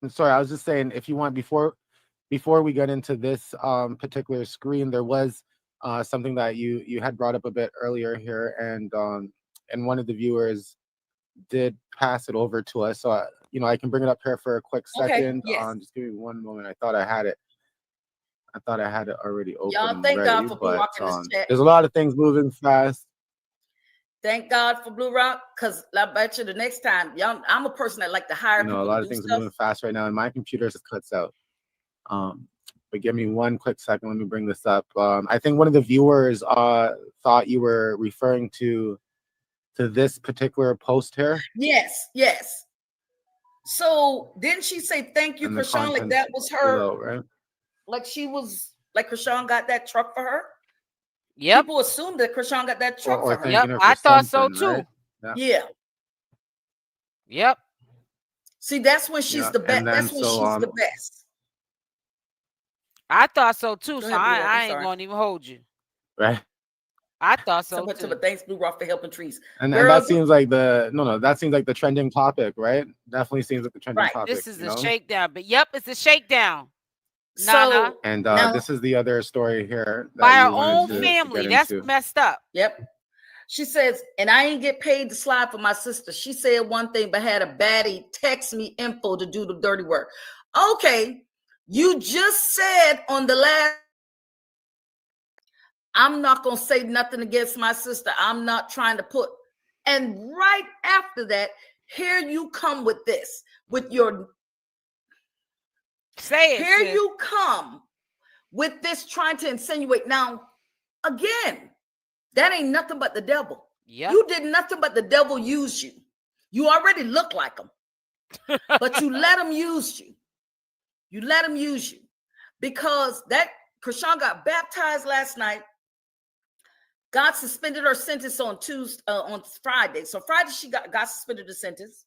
sorry, I was just saying, if you want, before we get into this particular screen, there was something that you had brought up a bit earlier here, and one of the viewers did pass it over to us. So I can bring it up here for a quick second.
Okay, yes.
Just give me one moment. I thought I had it already open.
Y'all thank God for Blue Rock in this chat.
There's a lot of things moving fast.
Thank God for Blue Rock, because I bet you the next time, y'all, I'm a person that like to hire people.
A lot of things are moving fast right now, and my computer just cuts out. But give me one quick second. Let me bring this up. I think one of the viewers thought you were referring to this particular post here.
Yes. So didn't she say thank you, Chrisean? Like that was her,
below, right?
Like she was like Chrisean got that truck for her.
Yep.
People assumed that Chrisean got that truck for her.
Yep, I thought so too.
Right?
Yeah.
Yep.
See, that's when she's the best. That's when she's the best.
I thought so too. So I ain't gonna even hold you.
Right.
I thought so too. But thanks, Blue Rock, for helping Trees.
And that seems like that seems like the trending topic, right? Definitely seems like the trending topic.
This is a shakedown, but yep, it's a shakedown.
So, and this is the other story here.
By our own family. That's messed up.
Yep. She says, and I ain't get paid to slide for my sister. She said one thing, but had a baddie text me info to do the dirty work. Okay. You just said on the last, I'm not going to say nothing against my sister. I'm not trying to put, and right after that, here you come with this, with your,
say it.
Here you come with this trying to insinuate. Now, again, that ain't nothing but the devil.
Yep.
You did nothing but the devil use you. You already look like him, but you let him use you. You let him use you because that Chrisean got baptized last night. God suspended her sentence on Friday. So Friday she got suspended the sentence.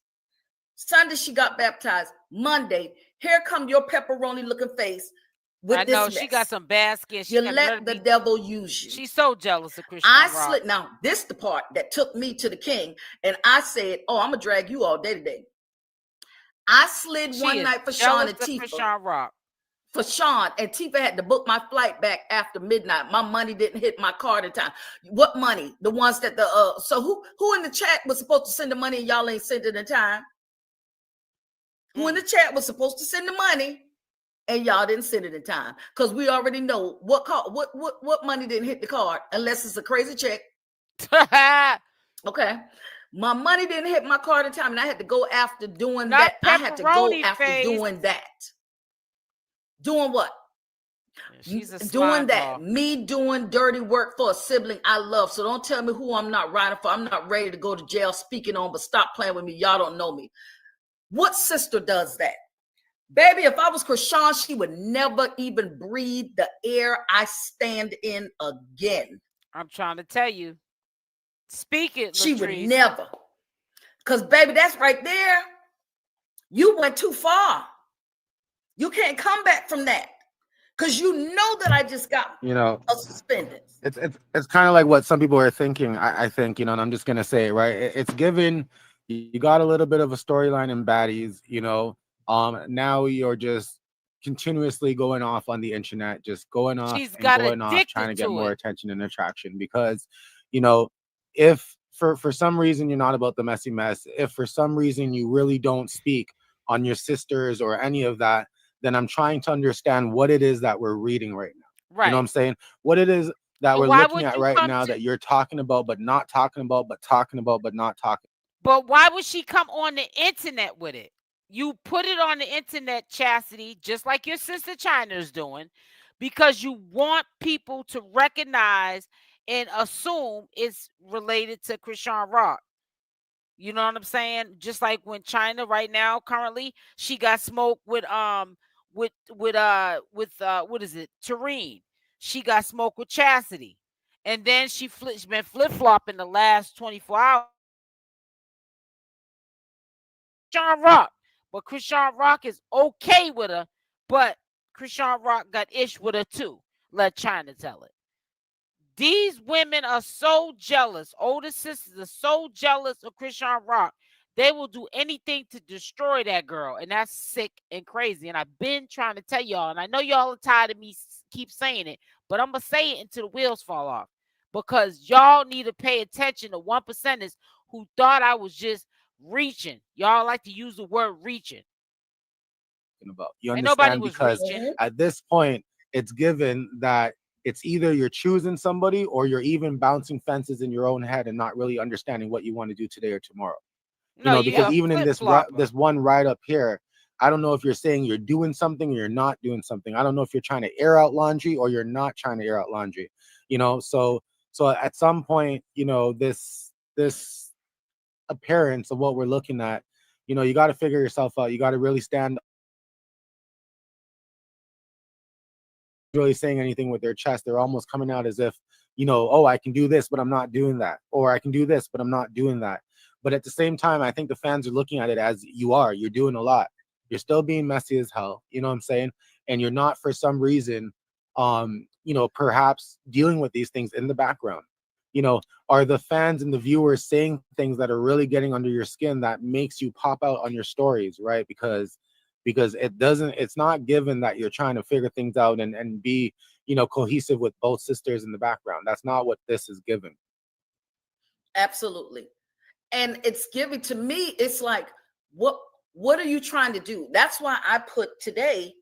Sunday she got baptized. Monday, here come your pepperoni looking face.
I know she got some bad skin.
You let the devil use you.
She's so jealous of Chrisean.
I slid. Now this the part that took me to the king, and I said, "Oh, I'm gonna drag you all day today." I slid one night for Sean and Tifa.
Chriseanrock.
For Sean and Tifa had to book my flight back after midnight. My money didn't hit my card in time. What money? The ones that so who in the chat was supposed to send the money and y'all ain't sent it in time? Who in the chat was supposed to send the money and y'all didn't send it in time? Because we already know what money didn't hit the card unless it's a crazy check. Okay. My money didn't hit my card in time, and I had to go after doing that. I had to go after doing that. Doing what?
She's a
doing that. Dog. Me doing dirty work for a sibling I love. So don't tell me who I'm not riding for. I'm not ready to go to jail speaking on, but stop playing with me. Y'all don't know me. What sister does that? Baby, if I was Chrisean, she would never even breathe the air I stand in again.
I'm trying to tell you. Speak it,
She would never. Because, baby, that's right there. You went too far. You can't come back from that. Because you know that I just got a suspended.
It's kind of like what some people are thinking, I think, and I'm just going to say it, right? It's given, you got a little bit of a storyline in Baddies, now you're just continuously going off on the internet, just going off trying to get more attention and attraction. Because, if for some reason you're not about the messy mess, if for some reason you really don't speak on your sisters or any of that, then I'm trying to understand what it is that we're reading right now.
Right.
You know what I'm saying? What it is that we're looking at right now that you're talking about, but not talking about, but talking about, but not talking.
But why would she come on the internet with it? You put it on the internet, Chasity, just like your sister China is doing, because you want people to recognize and assume it's related to Chriseanrock. You know what I'm saying? Just like when China right now, currently, she got smoked with what is it? Tareen. She got smoked with Chasity. And then she's been flip-flopping the last 24 hours. Chriseanrock. But Chriseanrock is okay with her, but Chriseanrock got ish with her too. Let China tell it. These women are so jealous. Older sisters are so jealous of Chriseanrock. They will do anything to destroy that girl. And that's sick and crazy. And I've been trying to tell y'all, and I know y'all are tired of me keep saying it, but I'm going to say it until the wheels fall off. Because y'all need to pay attention to 1%ers who thought I was just reaching. Y'all like to use the word reaching.
You understand? Because at this point, it's given that it's either you're choosing somebody or you're even bouncing fences in your own head and not really understanding what you want to do today or tomorrow. Because even in this one write up here, I don't know if you're saying you're doing something or you're not doing something. I don't know if you're trying to air out laundry or you're not trying to air out laundry. So at some point, this appearance of what we're looking at, you got to figure yourself out. You got to really stand really saying anything with their chest. They're almost coming out as if, oh, I can do this, but I'm not doing that. Or I can do this, but I'm not doing that. But at the same time, I think the fans are looking at it as you're doing a lot. You're still being messy as hell. You know what I'm saying? And you're not, for some reason, perhaps dealing with these things in the background. Are the fans and the viewers saying things that are really getting under your skin that makes you pop out on your stories, right? Because it's not given that you're trying to figure things out and be, cohesive with both sisters in the background. That's not what this is given.
Absolutely. And it's given to me, it's like, what are you trying to do? That's why I put today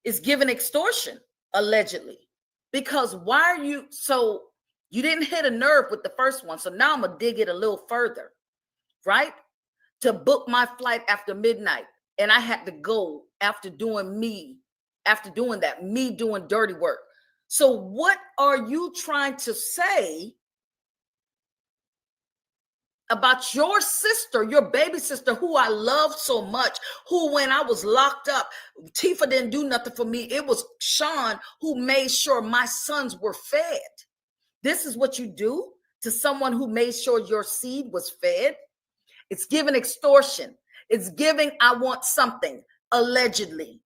is given extortion, allegedly. Because why are you, so you didn't hit a nerve with the first one. So now I'm gonna dig it a little further, right? To book my flight after midnight. And I had to go after doing that, me doing dirty work. So what are you trying to say about your sister, your baby sister, who I love so much, who when I was locked up, Tifa didn't do nothing for me. It was Sean who made sure my sons were fed. This is what you do to someone who made sure your seed was fed. It's giving extortion. It's giving, I want something, allegedly.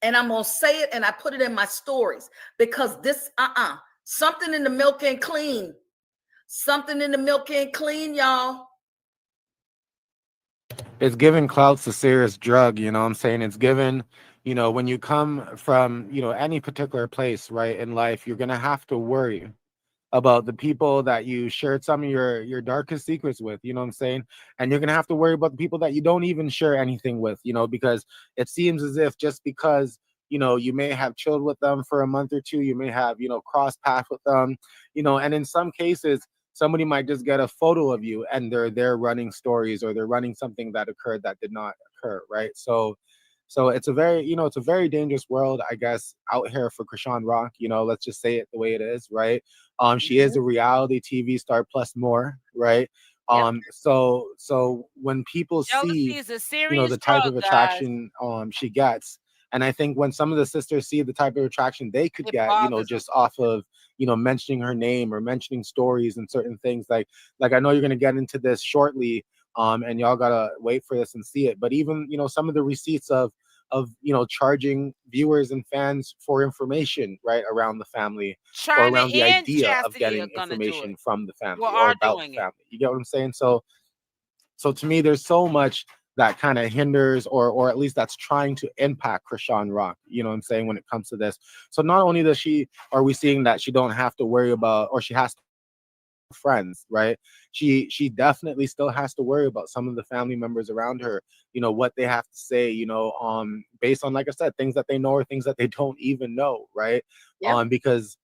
And I'm going to say it, and I put it in my stories, because this, something in the milk ain't clean. Something in the milk ain't clean, y'all.
It's giving clout's a serious drug, you know what I'm saying? It's given, when you come from, any particular place, right, in life, you're going to have to worry about the people that you shared some of your darkest secrets with, you know what I'm saying? And you're going to have to worry about the people that you don't even share anything with, because it seems as if just because, you may have chilled with them for a month or two, you may have, crossed paths with them, and in some cases, somebody might just get a photo of you and they're running stories, or they're running something that occurred that did not occur, right? So it's a very, it's a very dangerous world, I guess, out here for Chriseanrock. Let's just say it the way it is, right? She is a reality TV star plus more, right? So when people see, the type of attraction she gets, and I think when some of the sisters see the type of attraction they could get, just off of, mentioning her name or mentioning stories and certain things, like I know you're going to get into this shortly, and y'all gotta wait for this and see it. But even, some of the receipts of charging viewers and fans for information, right, around the family, or around the idea of getting information from the family or about the family. You get what I'm saying? So to me, there's so much that kind of hinders, or at least that's trying to impact Chriseanrock, you know what I'm saying, when it comes to this. So not only are we seeing that she don't have to worry about, or she has to friends, right? She definitely still has to worry about some of the family members around her, what they have to say, based on, like I said, things that they know or things that they don't even know, right? Yep. Because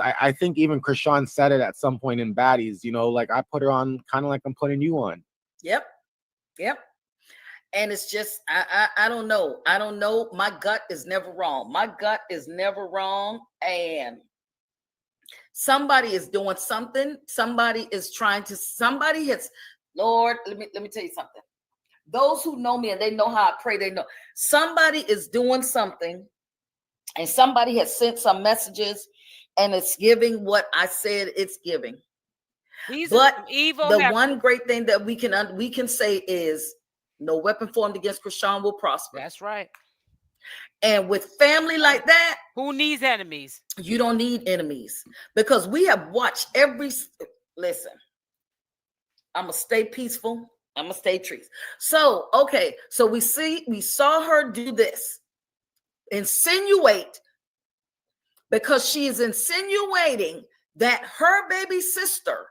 I think even Chrisean said it at some point in Baddies, like, I put her on kind of like I'm putting you on.
Yep. And it's just, I don't know. My gut is never wrong. And somebody is doing something. Somebody has, Lord, let me tell you something. Those who know me and they know how I pray, they know somebody is doing something, and somebody has sent some messages, and it's giving what I said it's giving. But the one great thing that we can say is No weapon formed against Chrisean will prosper.
That's right.
And with family like that,
who needs enemies?
You don't need enemies, because we have watched listen, I'm gonna stay peaceful. I'm gonna stay trees. So, okay, so we saw her do this, insinuate, because she is insinuating that her baby sister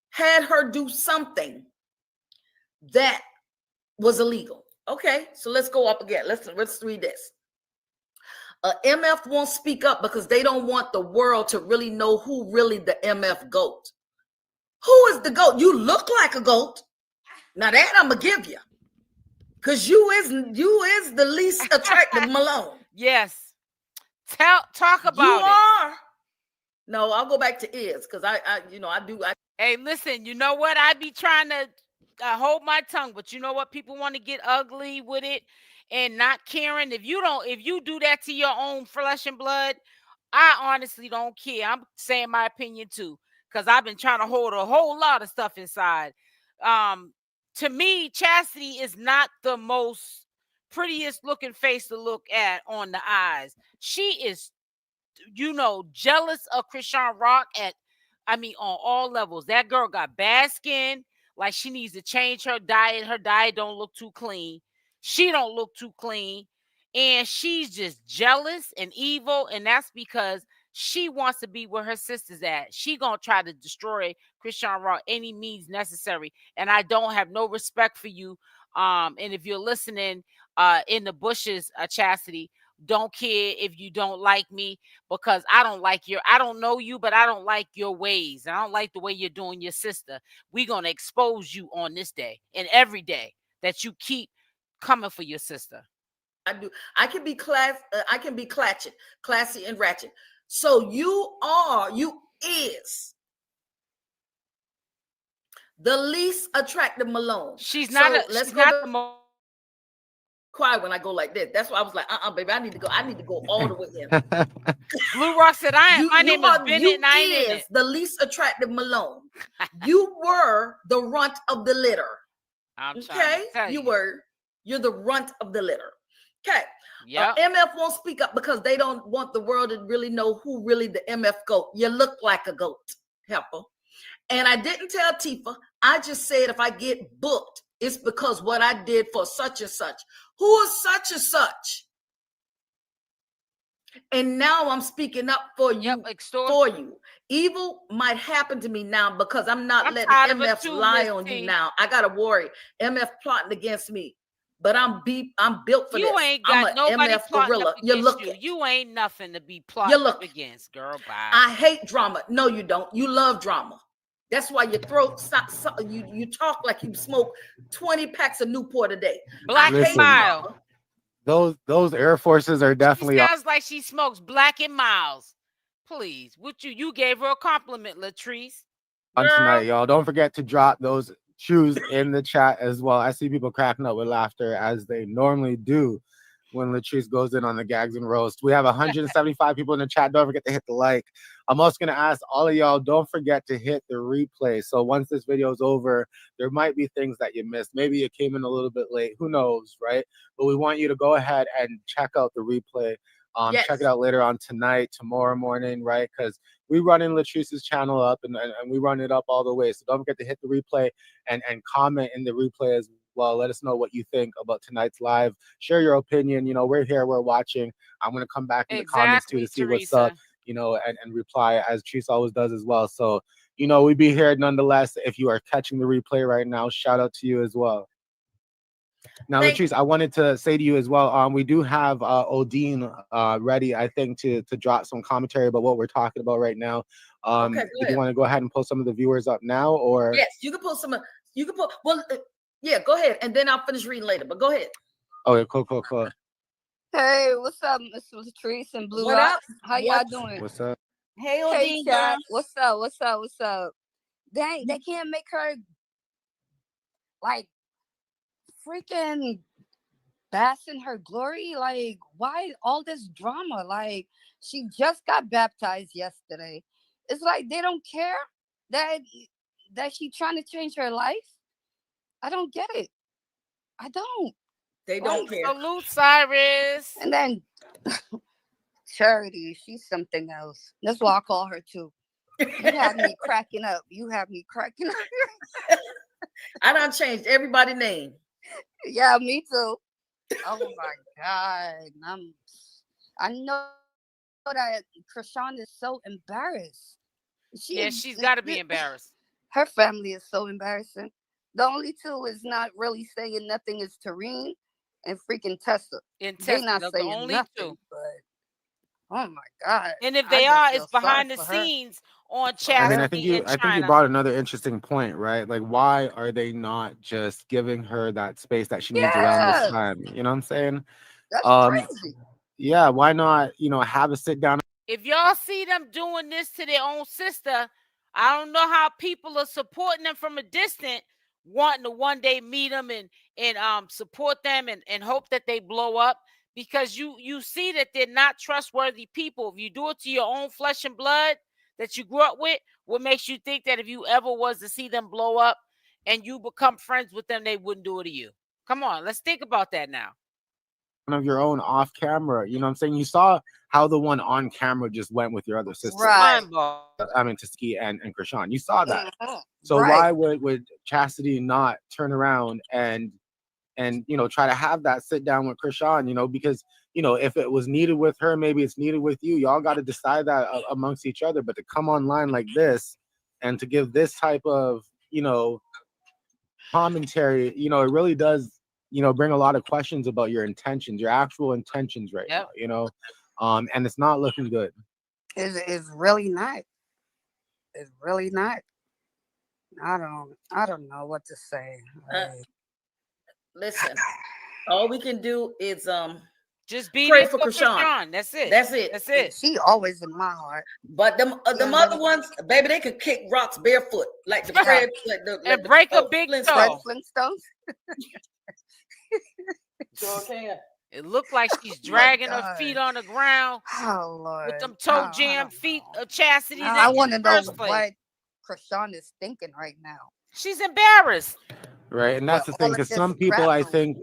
had her do something that was illegal. Okay, so let's go up again. Let's read this. MF won't speak up because they don't want the world to really know who really the MF goat. Who is the goat? You look like a goat. Now that I'm gonna give you, because you is the least attractive Malone.
Yes. Talk about
you
it.
are. No, I'll go back to is, because I do.
Hey, listen, you know what? I be trying to hold my tongue, but you know what? People want to get ugly with it and not caring. If you do that to your own flesh and blood, I honestly don't care. I'm saying my opinion too, because I've been trying to hold a whole lot of stuff inside. To me, Chasity is not the most prettiest looking face to look at on the eyes. She is, jealous of Chriseanrock on all levels. That girl got bad skin. Like, she needs to change her diet. Her diet don't look too clean. She don't look too clean. And she's just jealous and evil. And that's because she wants to be where her sister's at. She gonna try to destroy Chriseanrock any means necessary. And I don't have no respect for you. And if you're listening in the bushes, Chasity, don't care if you don't like me, because I don't know you, but I don't like your ways. I don't like the way you're doing your sister. We're going to expose you on this day and every day that you keep coming for your sister.
I do. I can be classy and ratchet. So you is the least attractive Malone.
She's not the most
quiet when I go like this. That's why I was like, baby, I need to go all the way in.
Blue Rock said, my name is Bennett and I ain't in it.
The least attractive Malone. You were the runt of the litter. You're the runt of the litter. Okay.
Yeah.
MF won't speak up because they don't want the world to really know who really the MF goat. You look like a goat, helper. And I didn't tell Tifa. I just said if I get booked, it's because what I did for such and such. Who is such and such? And now I'm speaking up for you. For you. Evil might happen to me now because I'm letting MF lie on you now. I gotta worry. MF plotting against me. But I'm built for this.
You ain't got nobody
MF
plotting
gorilla.
Up against you. You ain't nothing to be plotting up against, girl. Bye.
I hate drama. No, you don't. You love drama. That's why your throat you talk like you smoke 20 packs of Newport a day.
Black and mild.
Those Air Forces are definitely.
She sounds like she smokes Black and Miles. Please, you gave her a compliment, Latrice.
On tonight, y'all. Don't forget to drop those shoes in the chat as well. I see people cracking up with laughter as they normally do when Latrice goes in on the gags and roast. We have 175 people in the chat. Don't forget to hit the like. I'm also going to ask all of y'all, don't forget to hit the replay. So once this video is over, there might be things that you missed. Maybe you came in a little bit late. Who knows, right? But we want you to go ahead and check out the replay. Check it out later on tonight, tomorrow morning, right? Because we run in Latrice's channel up and we run it up all the way. So don't forget to hit the replay and comment in the replay as well. Let us know what you think about tonight's live. Share your opinion. We're here, we're watching. I'm going to come back in the comments too to see what's up, and reply as Treese always does as well. So, we be here nonetheless. If you are catching the replay right now, shout out to you as well. Now, Latrice, I wanted to say to you as well, we do have Eugene ready, I think, to drop some commentary about what we're talking about right now. Do you want to go ahead and pull some of the viewers up now, or?
Yes, you can pull some. You can pull. Well, yeah, go ahead, and then I'll finish reading later. But go ahead.
Okay, cool.
Hey, what's up, Mr. Latrice and Blue Rock? How y'all doing?
What's up?
Hey, Eugene.
Chat. What's up? They can't make her like freaking bask in her glory. Like, why all this drama? Like, she just got baptized yesterday. It's like they don't care that she's trying to change her life. I don't get it. I don't.
They don't care.
Salute, Cyrus.
And then Charity, she's something else. That's why I call her too. You have me cracking up. You have me cracking up.
I done changed everybody's name.
Yeah, me too. Oh my God. I know that Chrisean is so embarrassed.
She's got to be embarrassed.
Her family is so embarrassing. The only two is not really saying nothing is Tareen and freaking Tessa. They're not saying
only
nothing,
two.
but oh my God.
And if they are, it's behind the scenes on Chasity.
I mean, I think you brought another interesting point, right? Like, why are they not just giving her that space that she needs around this time? You know what I'm saying?
That's crazy.
Yeah, why not, have a sit down?
If y'all see them doing this to their own sister, I don't know how people are supporting them from a distance, wanting to one day meet them and support them and hope that they blow up, because you see that they're not trustworthy people. If you do it to your own flesh and blood that you grew up with, what makes you think that if you ever was to see them blow up and you become friends with them, they wouldn't do it to you? Come on, let's think about that now.
Of your own off camera, you know what I'm saying? You saw how the one on camera just went with your other sister,
right?
I mean, Chasity and Chrisean. You saw that. So why would Chasity not turn around and try to have that sit down with Chrisean? Because if it was needed with her, maybe it's needed with you. Y'all got to decide that amongst each other. But to come online like this and to give this type of commentary, it really does bring a lot of questions about your intentions, your actual intentions right now, and it's not looking good.
It's really not. It's really not. I don't know what to say.
Listen, all we can do is
just be
pray for Chrisean.
That's it.
That's it.
That's it.
She always in my heart.
But them other ones, baby, they could kick rocks barefoot, like the Fred,
and break a big toe.
Flintstones.
Sure can.
It looked like she's dragging her feet on the ground
with
them toe jam feet of Chasity.
I want to know what Chrisean is thinking right now.
She's embarrassed,
right? And that's the thing, because some people, I think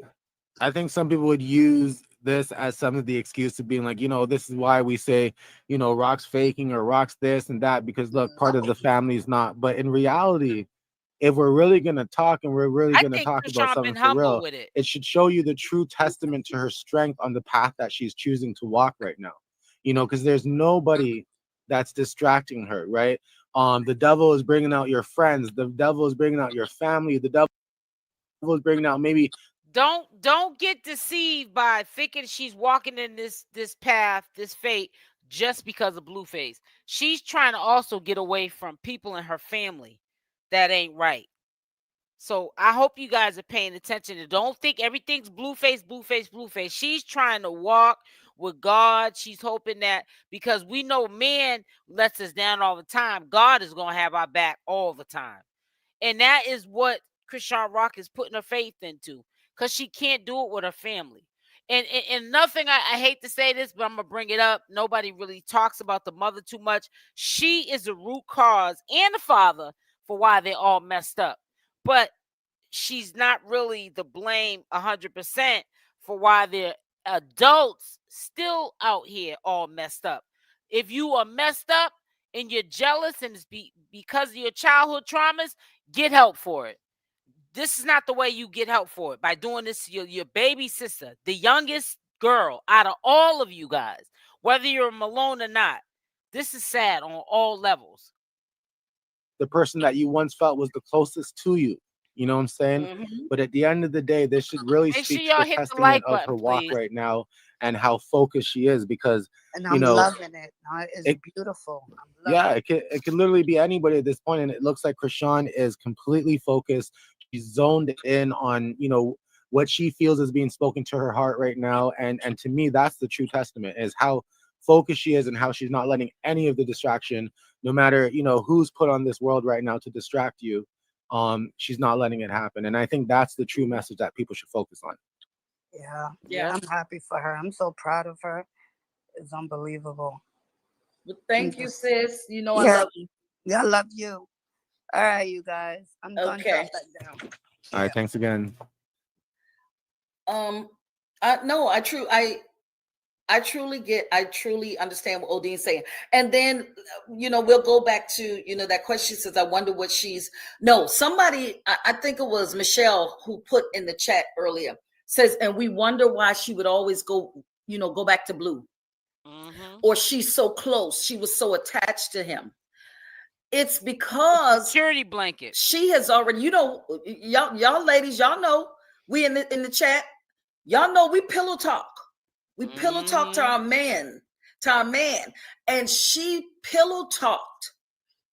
some people would use this as some of the excuse to being like, this is why we say, Rock's faking or Rock's this and that, because look, part of the family is not. But in reality, if we're really going to talk and we're really going to talk about something for real, it should show you the true testament to her strength on the path that she's choosing to walk right now. Because there's nobody that's distracting her, right? The devil is bringing out your friends. The devil is bringing out your family. The devil is bringing out maybe.
Don't get deceived by thinking she's walking in this path, this fate, just because of Blueface. She's trying to also get away from people in her family that ain't right. So I hope you guys are paying attention and don't think everything's Blueface, Blueface, Blueface. She's trying to walk with God. She's hoping that, because we know man lets us down all the time, God is going to have our back all the time. And that is what Chriseanrock is putting her faith into, because she can't do it with her family. And nothing, I hate to say this, but I'm going to bring it up. Nobody really talks about the mother too much. She is the root cause and the father for why they're all messed up. But she's not really the blame 100% for why they're adults still out here all messed up. If you are messed up and you're jealous and it's because of your childhood traumas, get help for it. This is not the way you get help for it, by doing this to your baby sister, the youngest girl out of all of you guys, whether you're Malone or not. This is sad on all levels.
The person that you once felt was the closest to you. You know what I'm saying?
Mm-hmm.
But at the end of the day, this should really speak to the testament of her walk right now and how focused she is, because
and I'm loving it. It's beautiful.
It could literally be anybody at this point, and it looks like Chrisean is completely focused. She's zoned in on what she feels is being spoken to her heart right now, and to me, that's the true testament, is how focused she is and how she's not letting any of the distraction, no matter who's put on this world right now to distract you. She's not letting it happen. And I think that's the true message that people should focus on.
Yeah, I'm happy for her. I'm so proud of her. It's unbelievable.
Well, thank you, sis. I love you.
Yeah, I love you. All right, you guys. I'm done.
Okay.
All right, thanks again.
I truly understand what Odine's saying. And then, we'll go back to, that question. Says, I wonder what somebody, I think it was Michelle who put in the chat earlier, says, and we wonder why she would always go back to Blue. Mm-hmm. Or she's so close. She was so attached to him. It's because
security blanket.
She has already, y'all ladies, y'all know, we in the chat, y'all know we pillow talk. We pillow talk to our man, and she pillow talked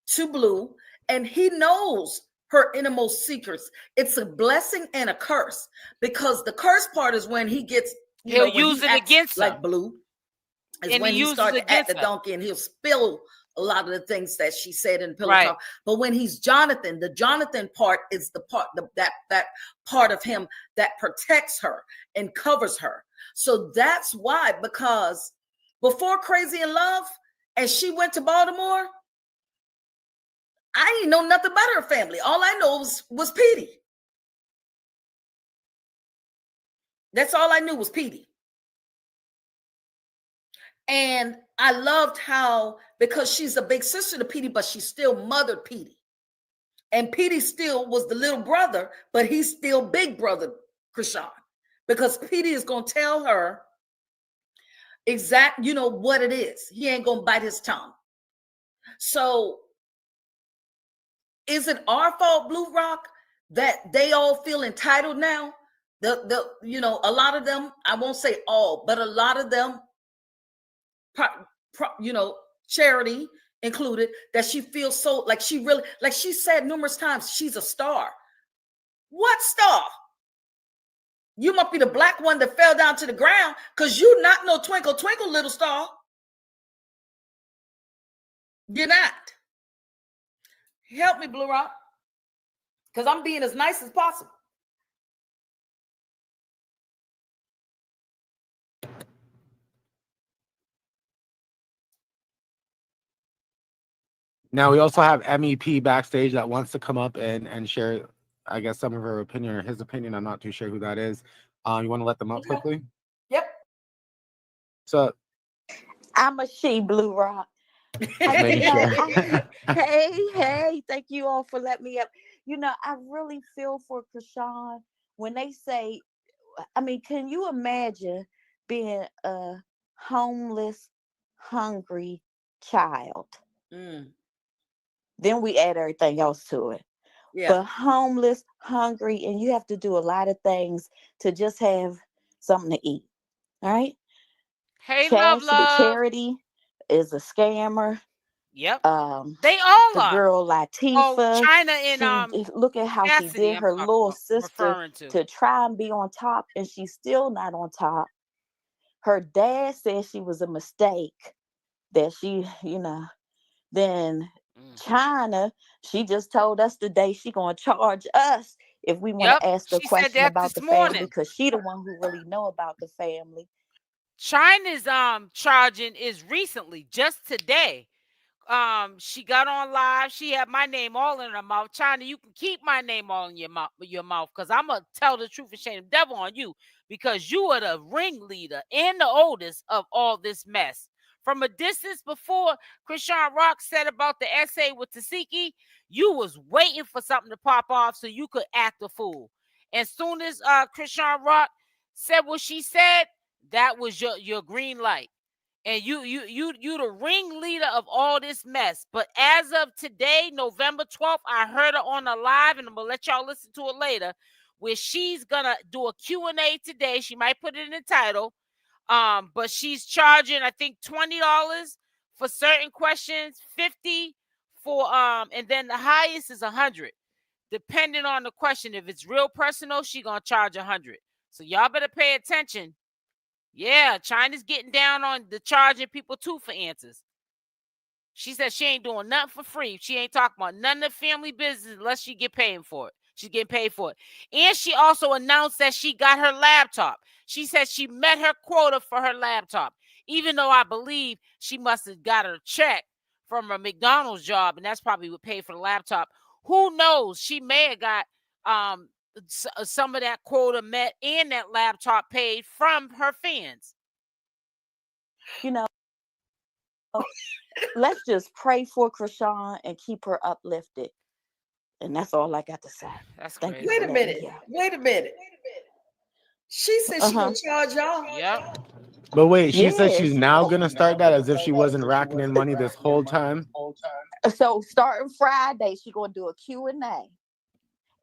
to Blue, and he knows her innermost secrets. It's a blessing and a curse, because the curse part is when he gets,
he'll use it against her.
Like Blue, is when he starts to act the donkey, and he'll spill a lot of the things that she said in pillow talk. But when he's Jonathan, the Jonathan part is the part that part of him that protects her and covers her. So that's why, because before Crazy in Love and she went to Baltimore, I didn't know nothing about her family. All I know was Petey. That's all I knew was Petey. And I loved how, because she's a big sister to Petey, but she still mothered Petey. And Petey still was the little brother, but he's still big brother Chrisean. Because Petey is going to tell her what it is. He ain't going to bite his tongue. So is it our fault, Blue Rock, that they all feel entitled now? A lot of them, I won't say all, but a lot of them, Charity included, that she feels so like she really, like she said numerous times, she's a star. What star? You must be the black one that fell down to the ground, because you're not no twinkle, twinkle, little star. You're not. Help me, Blue Rock, because I'm being as nice as possible.
Now we also have MEP backstage that wants to come up and share, I guess, some of her opinion or his opinion. I'm not too sure who that is. You want to let them up quickly?
Yep.
So
I'm a she, Blue Rock. Hey, thank you all for letting me up. I really feel for Chrisean when they say, I mean, can you imagine being a homeless, hungry child? Then we add everything else to it. Yeah. But homeless, hungry, and you have to do a lot of things to just have something to eat. All right?
Hey,
love.
Charity
is a scammer.
Yep.
They
all
the
are.
girl Latifah.
China and
look at how
Chasity,
she did her little sister to try and be on top, and she's still not on top. Her dad said she was a mistake. That she, then China, she just told us today she gonna charge us if we want to ask a question about the family, because she the one who really know about the family.
China's charging is recently, just today. She got on live. She had my name all in her mouth. China, you can keep my name all in your mouth, because I'm gonna tell the truth and shame the devil on you, because you are the ringleader and the oldest of all this mess. From a distance, before Chriseanrock said about the essay with Tasiki, you was waiting for something to pop off so you could act a fool. As soon as Chriseanrock said what she said, that was your green light. And you the ringleader of all this mess. But as of today, November 12th, I heard her on a live, and I'm gonna let y'all listen to it later, where she's gonna do a Q&A today. She might put it in the title. But she's charging, I think, $20 for certain questions, $50 for and then the highest is $100, depending on the question. If it's real personal, she gonna charge $100. So y'all better pay attention. Yeah, China's getting down on the charging people too for answers. She said she ain't doing nothing for free. She ain't talking about none of the family business unless she get paid for it. She's getting paid for it. And she also announced that she got her laptop. She said she met her quota for her laptop, even though I believe she must have got her check from her McDonald's job, and that's probably what paid for the laptop. Who knows? She may have got some of that quota met and that laptop paid from her fans.
You know, let's just pray for Chrisean and keep her uplifted. And that's all I got to say.
That's
Thank
crazy.
you.
Wait a minute. Wait a minute. She said she gonna charge y'all.
Yep.
But wait, she said she's now gonna start that as if she wasn't racking in money this whole time.
So starting Friday, she's gonna do a Q&A.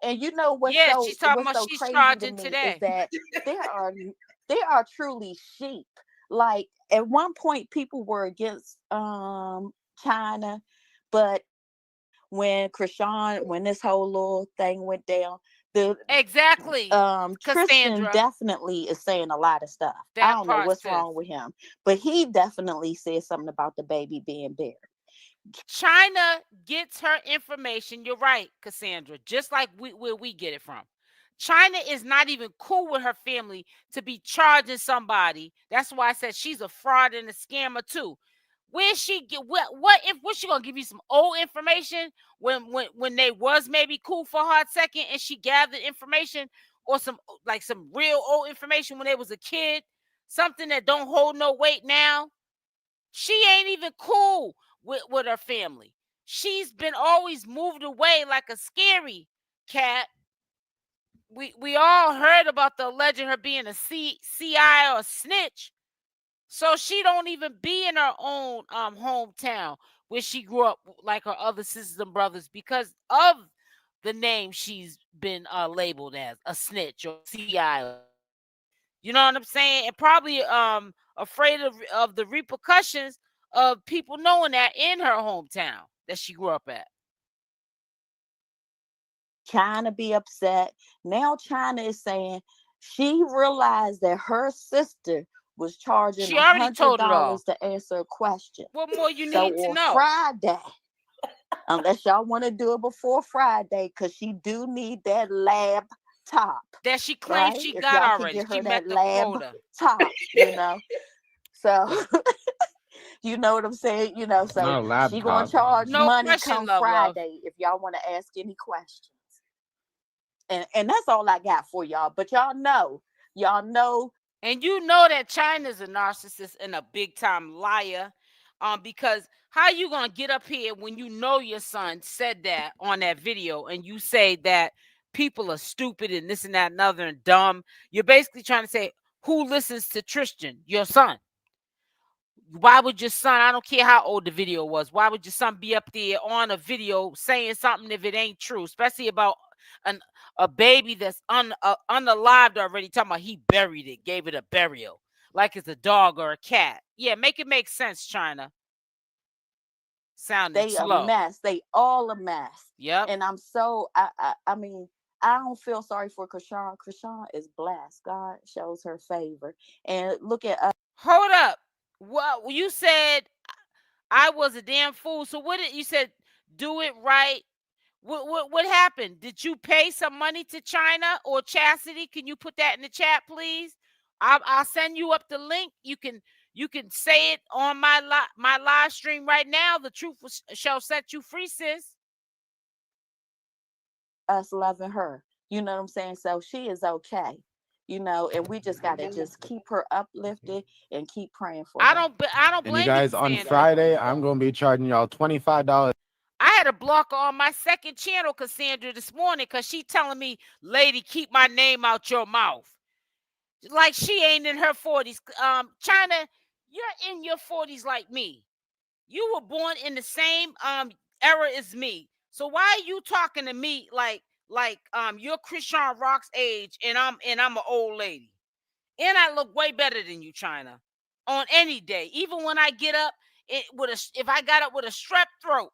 And you know what's
she's talking
what's
about
so
she's
crazy
charging
to me
today.
is that they are truly sheep. Like at one point, people were against China, but when this whole little thing went down, Chrisean definitely is saying a lot of stuff. I don't know what's wrong with him, but he definitely said something about the baby being buried.
China gets her information. You're right, Cassandra. Just like where we get it from. China is not even cool with her family to be charging somebody. That's why I said she's a fraud and a scammer too. Where she get what's she gonna give you some old information when they was maybe cool for a hot second and she gathered information, or some real old information when they was a kid, something that don't hold no weight now? She ain't even cool with her family. She's been always moved away like a scary cat. We all heard about the legend her being a CI or a snitch. So she don't even be in her own hometown where she grew up like her other sisters and brothers because of the name she's been labeled as, a snitch or CI. You know what I'm saying? And probably afraid of the repercussions of people knowing that in her hometown that she grew up at.
China be upset. Now China is saying she realized that her sister was charging $100 to answer a question.
What more you need to know?
Friday, unless y'all want to do it before Friday, because she do need that laptop
that she claims she got already. She met the quota.
Top, you know. So you know what I'm saying? You know, so she gonna charge money come Friday if y'all want to ask any questions. And that's all I got for y'all. But y'all know.
And you know that China's a narcissist and a big time liar. Because how you gonna get up here when you know your son said that on that video and you say that people are stupid and this and that and other and dumb? You're basically trying to say, who listens to Tristan, your son? Why would your son, I don't care how old the video was, why would your son be up there on a video saying something if it ain't true, especially about a baby that's unalived already, talking about he buried it, gave it a burial, like it's a dog or a cat. Yeah, make it make sense, China. Sounding slow.
A mess. They all a mess.
Yep.
And I'm so, I mean, I don't feel sorry for Chrisean. Chrisean is blessed. God shows her favor. And look at us.
Hold up. Well, you said I was a damn fool. So what did you said? Do it right. What happened? Did you pay some money to China or Chasity? Can you put that in the chat, please? I'll send you up the link. You can say it on my live stream right now. The truth shall set you free, sis.
Us loving her, you know what I'm saying? So she is okay, you know, and we just gotta just keep her uplifted and keep praying for her.
I don't blame
you guys. On Friday, I'm gonna be charging y'all $25.
I had a blocker on my second channel, Cassandra, this morning because she telling me, lady, keep my name out your mouth. Like she ain't in her 40s. China, you're in your 40s like me. You were born in the same era as me. So why are you talking to me like you're Chriseanrock's age and I'm an old lady? And I look way better than you, China, on any day. Even when I get up if I got up with a strep throat,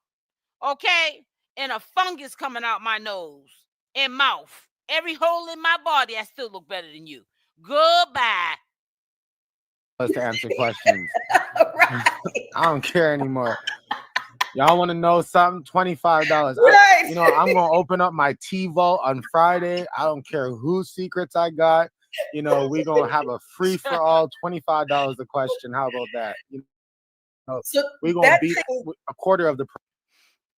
okay, and a fungus coming out my nose and mouth, every hole in my body, I still look better than you. Goodbye.
To answer questions. Right. I don't care anymore. Y'all want to know something? $25.
Right.
You know, I'm gonna open up my T-Vault on Friday. I don't care whose secrets I got. You know, we're gonna have a free for all, $25 a question. How about that? You know, so we're gonna beat a quarter of the price.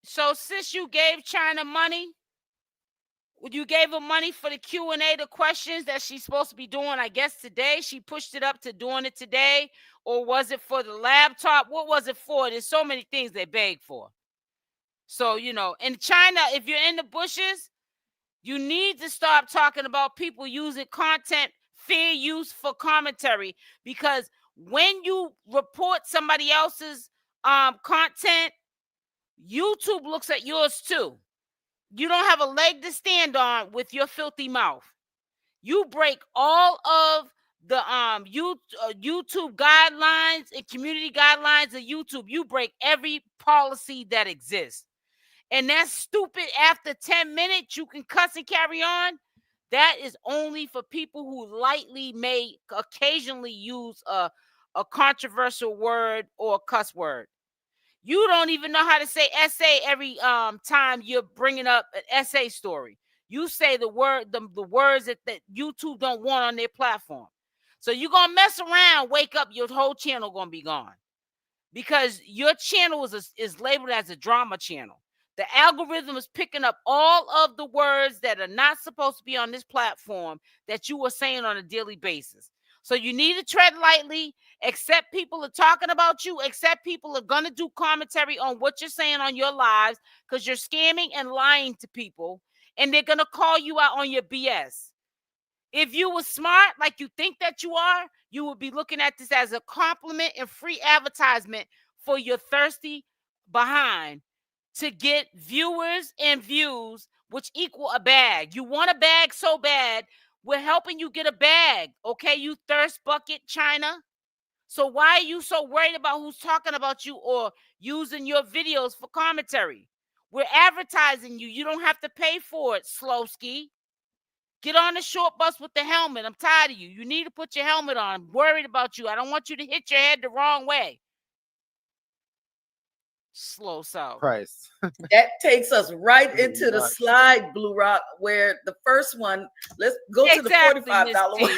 So sis, you gave China money? You gave her money for the Q&A, the questions that she's supposed to be doing, I guess today. She pushed it up to doing it today. Or was it for the laptop? What was it for? There's so many things they beg for. So, you know, in China, if you're in the bushes, you need to start talking about people using content, fair use for commentary. Because when you report somebody else's content, YouTube looks at yours too. You don't have a leg to stand on with your filthy mouth. You break all of the YouTube guidelines and community guidelines of YouTube. You break every policy that exists. And that's stupid. After 10 minutes, you can cuss and carry on. That is only for people who lightly may occasionally use a controversial word or a cuss word. You don't even know how to say essay every time you're bringing up an essay story. You say the words that YouTube don't want on their platform. So you're going to mess around, wake up, your whole channel going to be gone. Because your channel is labeled as a drama channel. The algorithm is picking up all of the words that are not supposed to be on this platform that you are saying on a daily basis. So you need to tread lightly, accept people are talking about you, accept people are going to do commentary on what you're saying on your lives because you're scamming and lying to people, and they're going to call you out on your BS. If you were smart like you think that you are, you would be looking at this as a compliment and free advertisement for your thirsty behind to get viewers and views, which equal a bag. You want a bag so bad, we're helping you get a bag, okay, you thirst bucket, China? So why are you so worried about who's talking about you or using your videos for commentary? We're advertising you. You don't have to pay for it, Slowski. Get on the short bus with the helmet. I'm tired of you. You need to put your helmet on. I'm worried about you. I don't want you to hit your head the wrong way. Slow south.
Price.
That takes us right into the slide, Blue Rock, where the first one, let's go to the $45 one.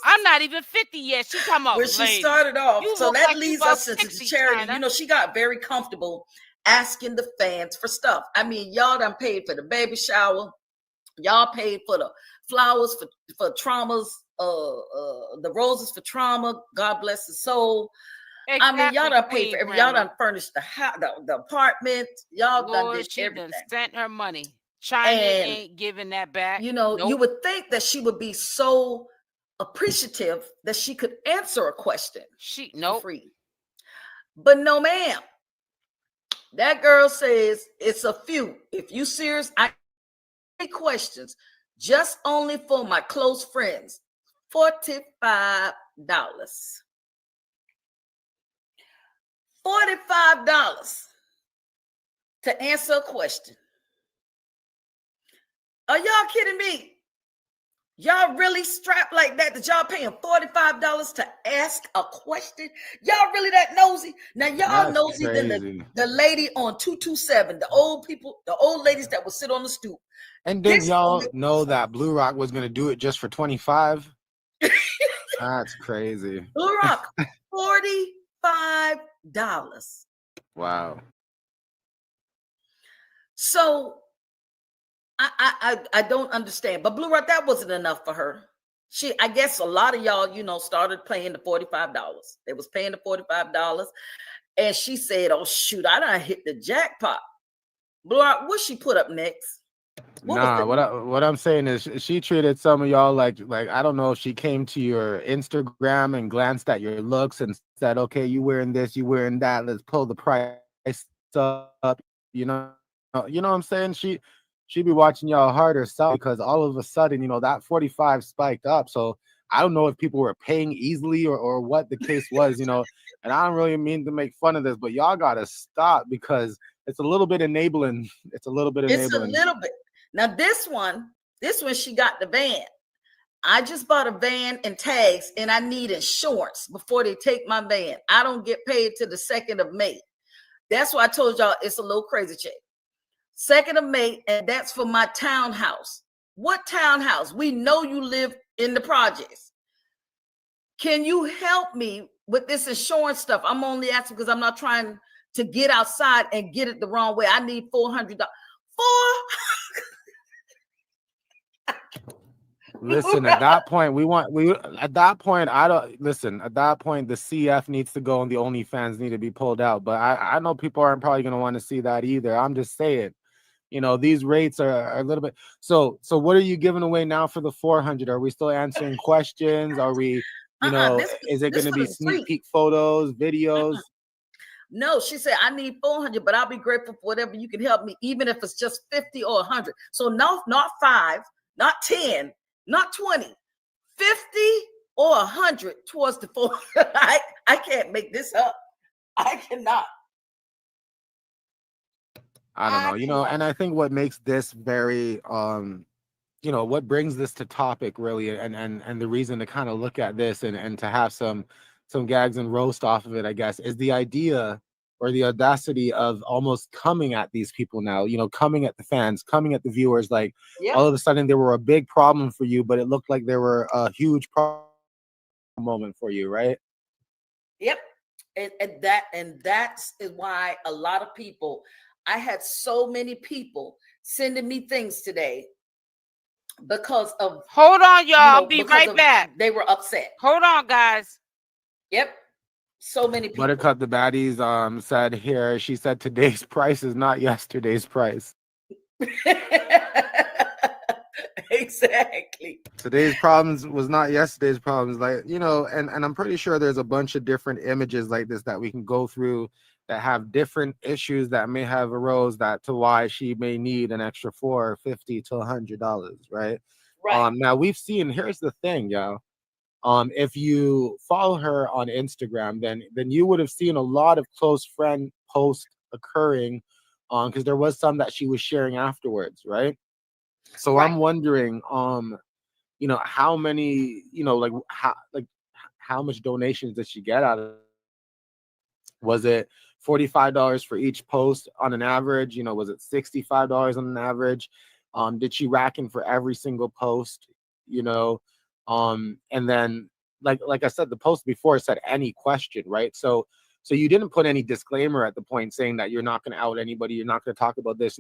I'm not even 50 yet. She come up
where she started off. So that leads us into the charity.
China.
You know, she got very comfortable asking the fans for stuff. I mean, y'all done paid for the baby shower. Y'all paid for the flowers for traumas, the roses for trauma. God bless his soul. Exactly, I mean, y'all done paid for everything. Y'all done furnished the house, the apartment. Y'all done did everything.
Done sent her money. China ain't giving that back.
You know, you would think that she would be so appreciative that she could answer a question. Free. But no, ma'am. That girl says it's a few. If you serious, I have questions. Just only for my close friends. $45. $45 to answer a question. Are y'all kidding me? Y'all really strapped like that y'all paying $45 to ask a question? Y'all really that nosy? Now y'all nosy than the lady on 227, the old people, the old ladies that would sit on the stoop.
And didn't y'all know that Blue Rock was going to do it just for 25? That's crazy.
Blue Rock, $45.
Wow.
So I don't understand, but Blue Rock, that wasn't enough for her. I guess a lot of y'all, you know, started paying the $45. They was paying the $45, and she said, "Oh shoot, I done hit the jackpot." Blue Rock, what she put up next?
What I'm saying is she treated some of y'all like I don't know if she came to your Instagram and glanced at your looks and said, okay, you wearing this, you wearing that, let's pull the price up. You know what I'm saying? She be watching y'all hard herself, because all of a sudden, you know, that 45 spiked up. So I don't know if people were paying easily or what the case was, you know, and I don't really mean to make fun of this, but y'all gotta stop, because it's a little bit enabling. It's a little bit enabling.
It's a little bit. Now this one she got the van. I just bought a van and tags, and I need insurance before they take my van. I don't get paid till the 2nd of May. That's why I told y'all it's a little crazy check. 2nd of May, and that's for my townhouse. What townhouse? We know you live in the projects. Can you help me with this insurance stuff? I'm only asking because I'm not trying to get outside and get it the wrong way. I need $400.
Listen, at that point, at that point, I don't listen. At that point, the CF needs to go and the OnlyFans need to be pulled out. But I know people aren't probably going to want to see that either. I'm just saying, these rates are a little bit. So what are you giving away now for the 400? Are we still answering questions? Are we, is it going to be sneak peek photos, videos?
No, she said, I need 400, but I'll be grateful for whatever you can help me, even if it's just 50 or 100. So not 5, not 10, not 20, 50 or 100 towards the 400. I can't make this up. I cannot.
I don't know, and I think what makes this very, what brings this to topic really, and the reason to kind of look at this and to have some gags and roast off of it, I guess, is the idea or the audacity of almost coming at these people now, coming at the fans, coming at the viewers, like all of a sudden they were a big problem for you, but it looked like they were a huge moment for you, right?
Yep. And that's why a lot of people, I had so many people sending me things today because of,
hold on, y'all, I'll be right back.
They were upset.
Hold on, guys.
Yep. So many people.
Buttercup the Baddies said here, she said today's price is not yesterday's price.
Exactly.
Today's problems was not yesterday's problems. Like, and I'm pretty sure there's a bunch of different images like this that we can go through that have different issues that may have arose that to why she may need an extra $50 to $100, right? Now we've seen, here's the thing, y'all. If you follow her on Instagram, then you would have seen a lot of close friend posts occurring because there was some that she was sharing afterwards, right? So I'm wondering, how many, how much donations did she get out of it? Was it $45 for each post on an average? Was it $65 on an average? Did she rack in for every single post? And then like I said, the post before said any question, right? So you didn't put any disclaimer at the point saying that you're not going to out anybody, you're not going to talk about this,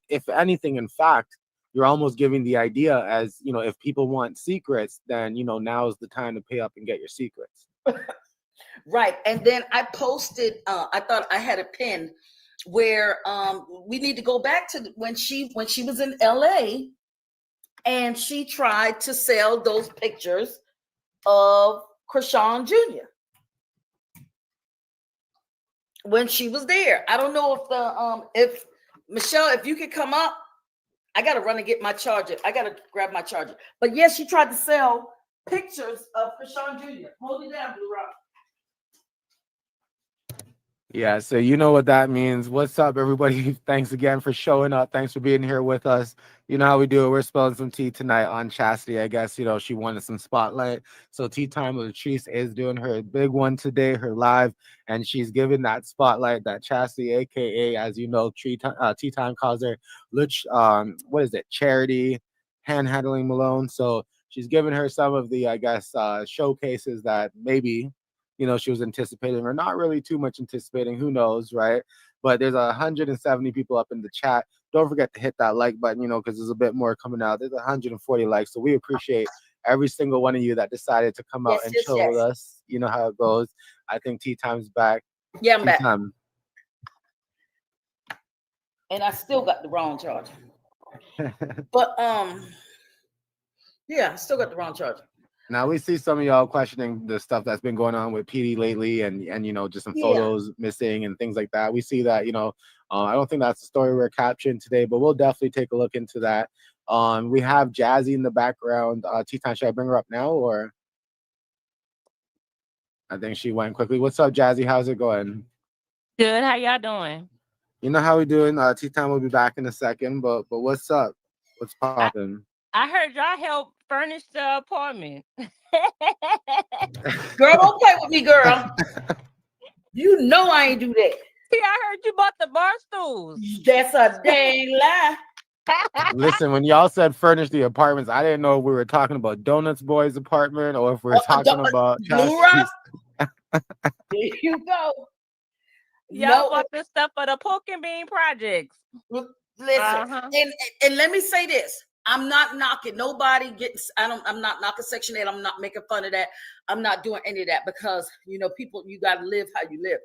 if anything, in fact, you're almost giving the idea as, if people want secrets, then now is the time to pay up and get your secrets.
Right. And then I posted, I thought I had a pin where we need to go back to when she was in LA and she tried to sell those pictures of Chrisean Jr. when she was there. I don't know if Michelle, if you could come up, I got to run and get my charger. I got to grab my charger. But yes, she tried to sell pictures of Chrisean Jr. Hold it down, Blue Rock.
Yeah, so you know what that means. What's up, everybody? Thanks again for showing up. Thanks for being here with us. You know how we do it. We're spilling some tea tonight on Chasity. I guess, she wanted some spotlight. So Tea Time with Latrice is doing her big one today, her live, and she's giving that spotlight that Chasity, aka, as you know, Tea Time calls her, what is it? Charity, handhandling Malone. So she's giving her some of the, I guess, showcases that maybe she was anticipating or not really too much anticipating, who knows, right? But there's 170 people up in the chat. Don't forget to hit that like button, because there's a bit more coming out. There's 140 likes. So we appreciate every single one of you that decided to come out and chill with us. You know how it goes. I think Tea Time's back.
Yeah, I'm back. And I still got the wrong charger. But yeah, I still got the wrong charger.
Now we see some of y'all questioning the stuff that's been going on with PD lately, and just some photos missing and things like that. We see that, I don't think that's the story we're capturing today, but we'll definitely take a look into that. We have Jazzy in the background. Tea Time, should I bring her up now, or? I think she went quickly. What's up, Jazzy? How's it going?
Good. How y'all doing?
You know how we doing. Tea Time will be back in a second, but what's up? What's popping?
I heard y'all help furnish the apartment.
Girl, don't play with me, girl. You know I ain't do that.
See, I heard you bought the bar stools.
That's a dang lie.
Listen, when y'all said furnish the apartments, I didn't know if we were talking about Donuts Boy's apartment or if we're talking about
Blue Rock. There you go.
Y'all bought this stuff for the Pork and Bean projects.
Listen, and let me say this. I'm not knocking nobody gets. I'm not knocking Section 8. I'm not making fun of that. I'm not doing any of that because people, you got to live how you live.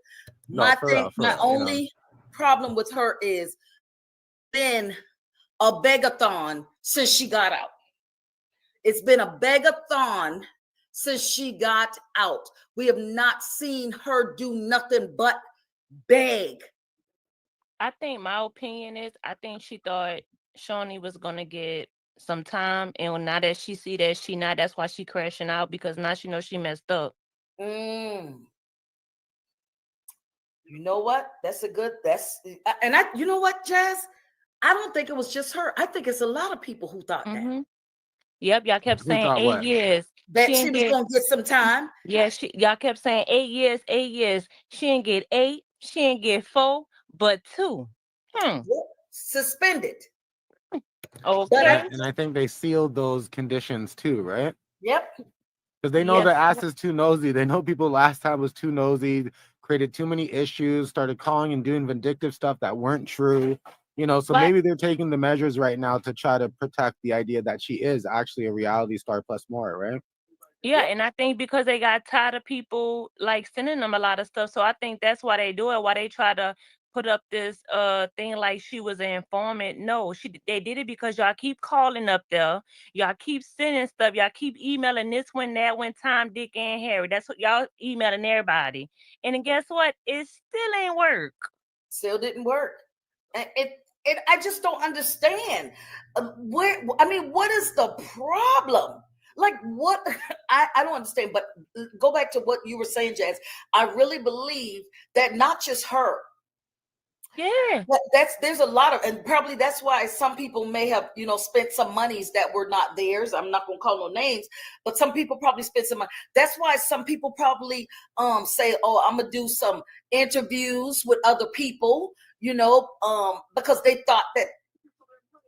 My only problem with her is been a begathon since she got out. It's been a begathon since she got out. We have not seen her do nothing but beg.
I think my opinion is, I think she thought Shawnee was gonna get some time, and now that she see that she not, that's why she crashing out, because now she knows she messed up.
You know what? You know what, Jazz? I don't think it was just her. I think it's a lot of people who thought that.
Yep, y'all kept saying 8 years.
That she was gonna get some time.
Yeah, y'all kept saying 8 years, 8 years. She didn't get 8, she didn't get 4, but 2.
Suspended.
Okay.
And I think they sealed those conditions too, right?
Yep.
Because they know the ass is too nosy. They know people last time was too nosy, created too many issues, started calling and doing vindictive stuff that weren't true. So maybe they're taking the measures right now to try to protect the idea that she is actually a reality star plus more, right?
Yeah, and I think because they got tired of people like sending them a lot of stuff, so I think that's why they do it. Why they try to put up this thing like she was an informant. No, they did it because y'all keep calling up there, y'all keep sending stuff, y'all keep emailing this one, that one, Tom, Dick, and Harry. That's what y'all emailing everybody. And then guess what? It still ain't work.
Still didn't work. I just don't understand. What is the problem? Like what? I don't understand. But go back to what you were saying, Jazz. I really believe that not just her.
Yeah.
There's a lot of, and probably that's why some people may have, spent some monies that were not theirs. I'm not gonna call no names, but some people probably spent some money. That's why some people probably say, oh, I'm gonna do some interviews with other people, because they thought that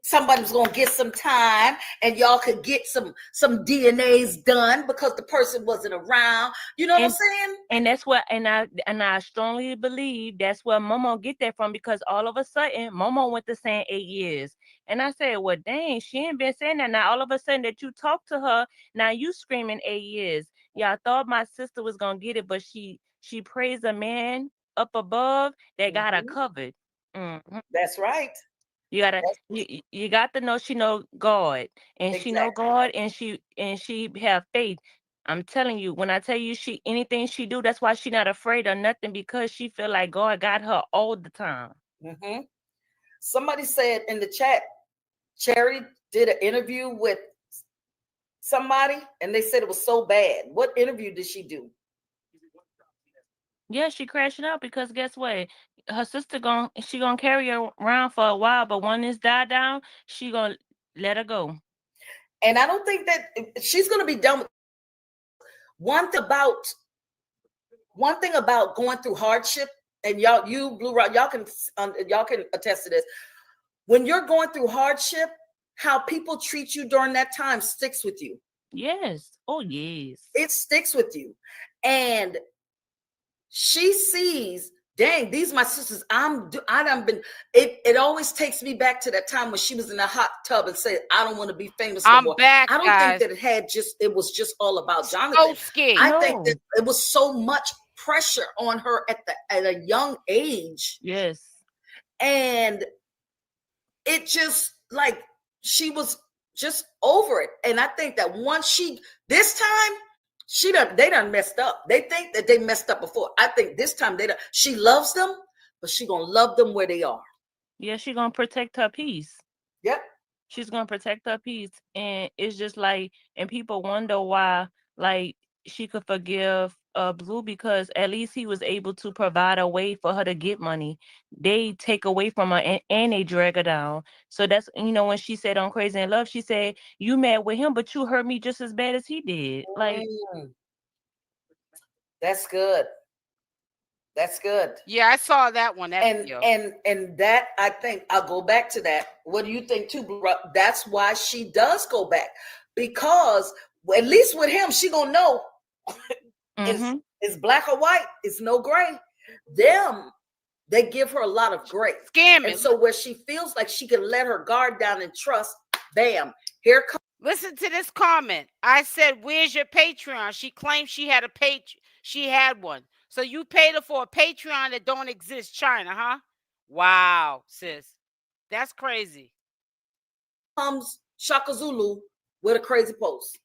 somebody was gonna get some time and y'all could get some DNAs done because the person wasn't around. You know what I'm saying?
And that's what, and I strongly believe that's where Momo get that from, because all of a sudden Momo went to saying 8 years. And I said, well, dang, she ain't been saying that. Now all of a sudden that you talk to her, now you screaming 8 years. Yeah, I thought my sister was gonna get it, but she praised a man up above that got her covered.
That's right.
You got to know she know God, and she know God, and she have faith. I'm telling you, when I tell you anything she do, that's why she not afraid of nothing, because she feel like God got her all the time.
Somebody said in the chat, Charity did an interview with somebody, and they said it was so bad. What interview did she do?
Yeah, she crashing out because guess what? Her sister gonna carry her around for a while, but when this died down, she gonna let her go.
And I don't think that she's gonna be done with. One thing about going through hardship, and you Blue Rock, y'all can attest to this. When you're going through hardship, how people treat you during that time sticks with you.
Yes. Oh yes.
It sticks with you, and she sees, dang, these my sisters. It always takes me back to that time when she was in a hot tub and said, I don't want to be famous no more.
Back,
I don't
guys.
think that it was just all about Jonathan. I think that it was so much pressure on her at a young age.
Yes.
And it just like she was just over it. And I think that once this time they done messed up. They think that they messed up before. I think this time she loves them, but she gonna love them where they are.
Yeah, she gonna protect her peace.
Yep.
She's gonna protect her peace. And it's just like, and people wonder why like she could forgive Blue, because at least he was able to provide a way for her to get money. They take away from her and they drag her down. So that's, when she said on Crazy in Love, she said, you mad with him, but you hurt me just as bad as he did. Like,
that's good. That's good.
Yeah, I saw that one.
And that, I think, I'll go back to that. What do you think too? That's why she does go back, because at least with him, she gonna know it's black or white. It's no gray. They give her a lot of gray.
Scamming.
And so where she feels like she can let her guard down and trust, Bam. Here comes.
Listen to this comment. I said, "Where's your Patreon?" She claimed she had a She had one. So you paid her for a Patreon that don't exist, China, huh? Wow, sis, that's crazy.
Comes Shaka Zulu with a crazy post.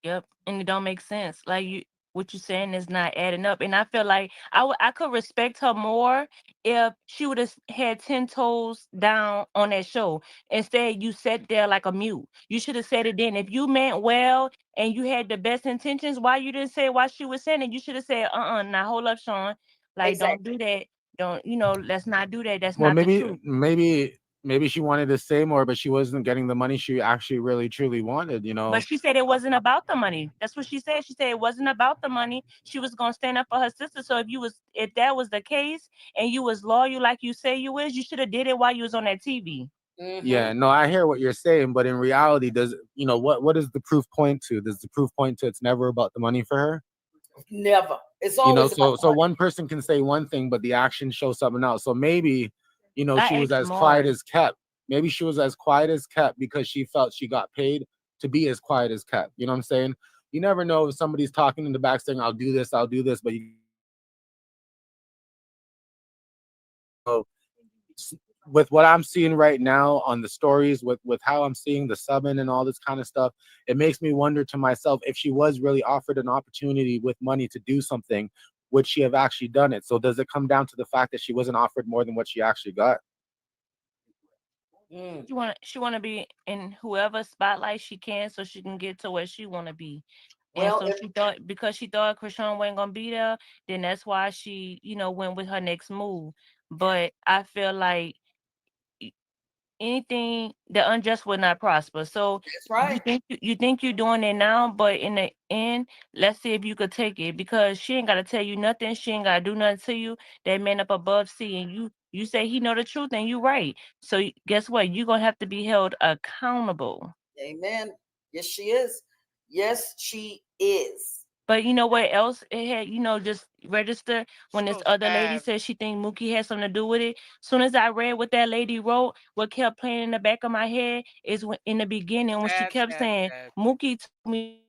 Yep, and it don't make sense. Like what you're saying is not adding up. And I feel like I could respect her more if she would have had 10 toes down on that show. Instead, you sat there like a mute. You should have said it then. If you meant well and you had the best intentions, why you didn't say why she was saying it? You should have said, now hold up, Sean. Like, Don't do that. Don't, let's not do that. That's not the truth.
Maybe she wanted to say more, but she wasn't getting the money she actually really truly wanted,
But she said it wasn't about the money. That's what she said. She said it wasn't about the money. She was gonna stand up for her sister. So if that was the case and you was loyal like you say you is, you should have did it while you was on that TV.
Mm-hmm. Yeah, no, I hear what you're saying, but in reality, what does the proof point to? Does the proof point to it's never about the money for her?
Never. It's always
so one person can say one thing, but the actions show something else. So maybe she was as quiet as kept. Maybe she was as quiet as kept because she felt she got paid to be as quiet as kept. You know what I'm saying? You never know if somebody's talking in the back saying, I'll do this, but with what I'm seeing right now on the stories, with how I'm seeing the subbing and all this kind of stuff, it makes me wonder to myself if she was really offered an opportunity with money to do something, would she have actually done it? So does it come down to the fact that she wasn't offered more than what she actually got?
She want to be in whoever spotlight she can, so she can get to where she want to be.
Well,
and so because she thought Chrisean wasn't gonna be there, then that's why she went with her next move. But I feel like anything the unjust will not prosper. So
that's right.
You think you're doing it now, but in the end, let's see if you could take it, because she ain't gotta tell you nothing. She ain't gotta do nothing to you. That man up above seeing you say he know the truth, and you right. So guess what? You're gonna have to be held accountable.
Amen. Yes, she is. Yes, she is.
But you know what else it had, just register when this other lady said she think Mookie had something to do with it. Soon as I read what that lady wrote, what kept playing in the back of my head is when in the beginning when she kept saying Mookie told me.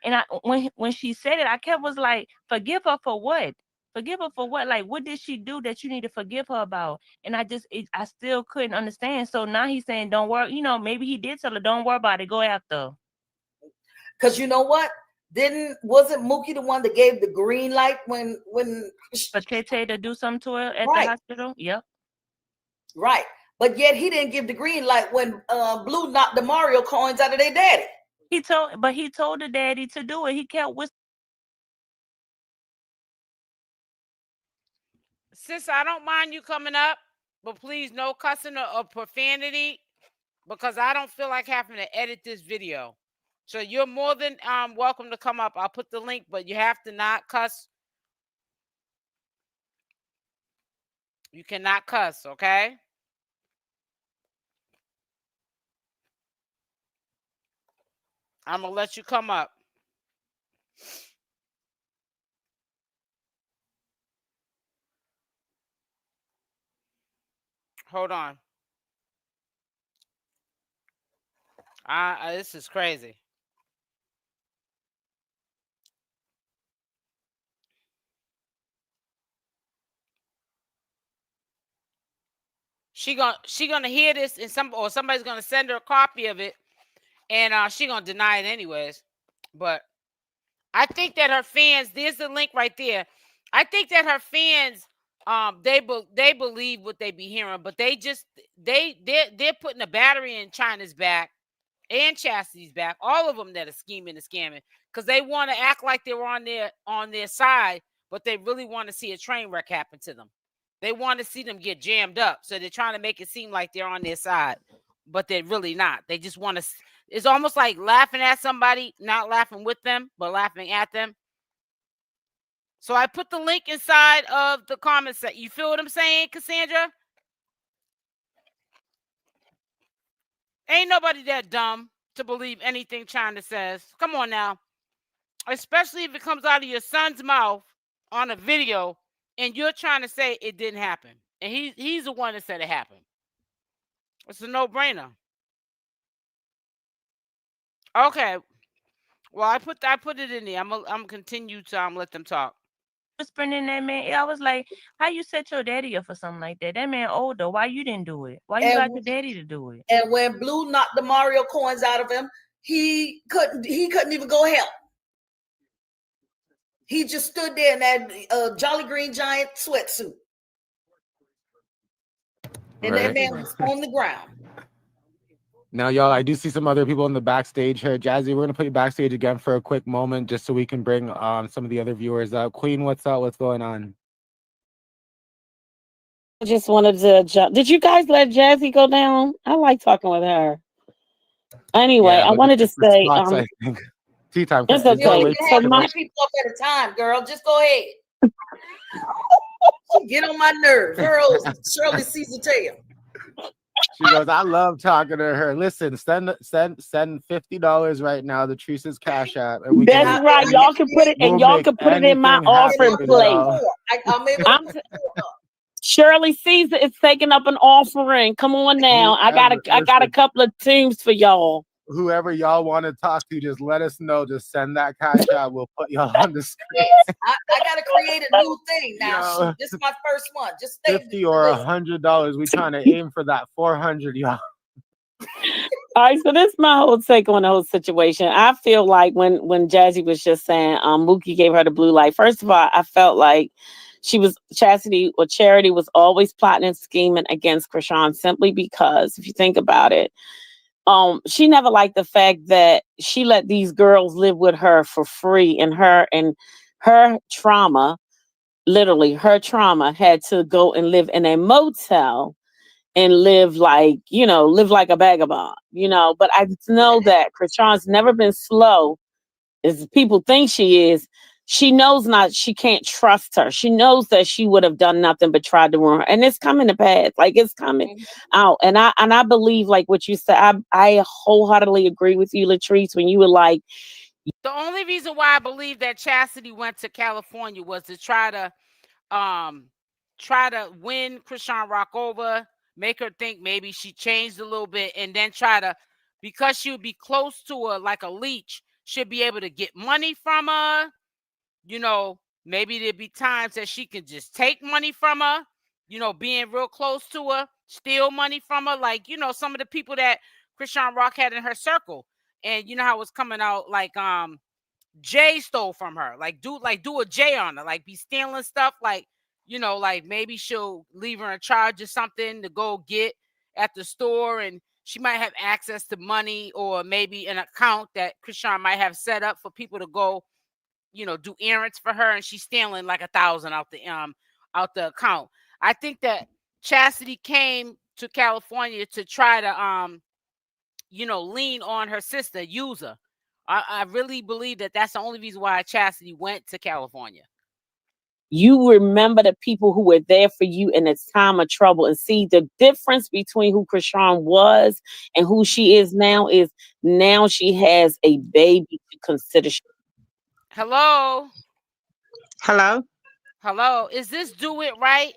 And when she said it, I was like, forgive her for what? Forgive her for what? Like, what did she do that you need to forgive her about? And I still couldn't understand. So now he's saying, don't worry. Maybe he did tell her, don't worry about it. Go after.
Because you know what? Wasn't Mookie the one that gave the green light when
for Tay to do something to her at the hospital? Yep.
Right. But yet he didn't give the green light when Blue knocked the Mario coins out of their daddy.
He told the daddy to do it. He kept whispering.
Sis, I don't mind you coming up, but please no cussing or profanity, because I don't feel like having to edit this video. So you're more than welcome to come up. I'll put the link, but you have to not cuss. You cannot cuss, okay? I'm going to let you come up. Hold on. This is crazy. She gonna hear this, and somebody's gonna send her a copy of it, and she gonna deny it anyways. But I think that her fans, there's the link right there. I think that her fans, they believe what they be hearing, but they're putting a battery in China's back and Chastity's back, all of them that are scheming and scamming, because they want to act like they're on their side, but they really want to see a train wreck happen to them. They want to see them get jammed up, so they're trying to make it seem like they're on their side, but they're really not. They just want to. It's almost like laughing at somebody, not laughing with them, but laughing at them. So I put the link inside of the comments. You feel what I'm saying, Cassandra? Ain't nobody that dumb to believe anything China says. Come on now. Especially if it comes out of your son's mouth on a video and you're trying to say it didn't happen, and he's the one that said it happened. It's a no-brainer. Okay. Well, I put it in there. I'm continue to let them talk.
Whispering in that man, I was like, how you set your daddy up for something like that? That man older. Why you didn't do it? Why you got your daddy to do it?
And when Blue knocked the Mario coins out of him, he couldn't even go help. He just stood there in that Jolly Green Giant sweatsuit. And that man was on the ground.
Now, y'all, I do see some other people in the backstage here. Jazzy, we're going to put you backstage again for a quick moment just so we can bring some of the other viewers up. Queen, what's up? What's going on?
I just wanted to jump. Did you guys let Jazzy go down? I like talking with her. Anyway, I wanted to say,
I think. Tea time.
It's okay.
You can have 3 people up at a time, girl. Just go ahead. Get on my nerves. Girl, Shirley 𝗪𝗪𝗧𝗖𝗛.
She goes, I love talking to her. Listen, send $50 right now to Teresa's Cash App. And we
That's right. Y'all can put it, and y'all can put it in my offering plate. Shirley 𝗪𝗧𝗖𝗛 is taking up an offering. Come on now. I got a couple of teams for y'all.
Whoever y'all want to talk to, just let us know. Just send that Cash App. We'll put y'all on the screen.
I got to create a new thing now. This is my first one. Just
$50 or $100. We trying to aim for that 400, y'all.
All right, so this is my whole take on the whole situation. I feel like when Jazzy was just saying Mookie gave her the blue light. First of all, I felt like Chasity or Charity was always plotting and scheming against Chrisean simply because if you think about it, she never liked the fact that she let these girls live with her for free, and her trauma, literally her trauma, had to go and live in a motel and live like a vagabond, But I know that Chrisean's never been slow as people think she is. She knows she can't trust her. She knows that she would have done nothing but tried to ruin her. And it's coming to pass. Like it's coming out. And I believe like what you said, I wholeheartedly agree with you, Latrice, when you were like,
the only reason why I believe that Chasity went to California was to try to win Chriseanrock over, make her think maybe she changed a little bit, and then because she would be close to her like a leech, she'll be able to get money from her. Maybe there'd be times that she can just take money from her, being real close to her, steal money from her. Like, some of the people that Chriseanrock had in her circle. And you know how it's coming out like Jay stole from her. Like do a Jay on her, like be stealing stuff, like, like maybe she'll leave her in charge of something to go get at the store, and she might have access to money or maybe an account that Chrisean might have set up for people to go do errands for her, and she's stealing like $1,000 out the account. I think that Chasity came to California to try to lean on her sister, use her. I really believe that that's the only reason why Chasity went to California.
You remember the people who were there for you in a time of trouble, and see the difference between who Chrisean was and who she is now is now she has a baby to consider.
Hello.
Hello.
Is this Do It Right?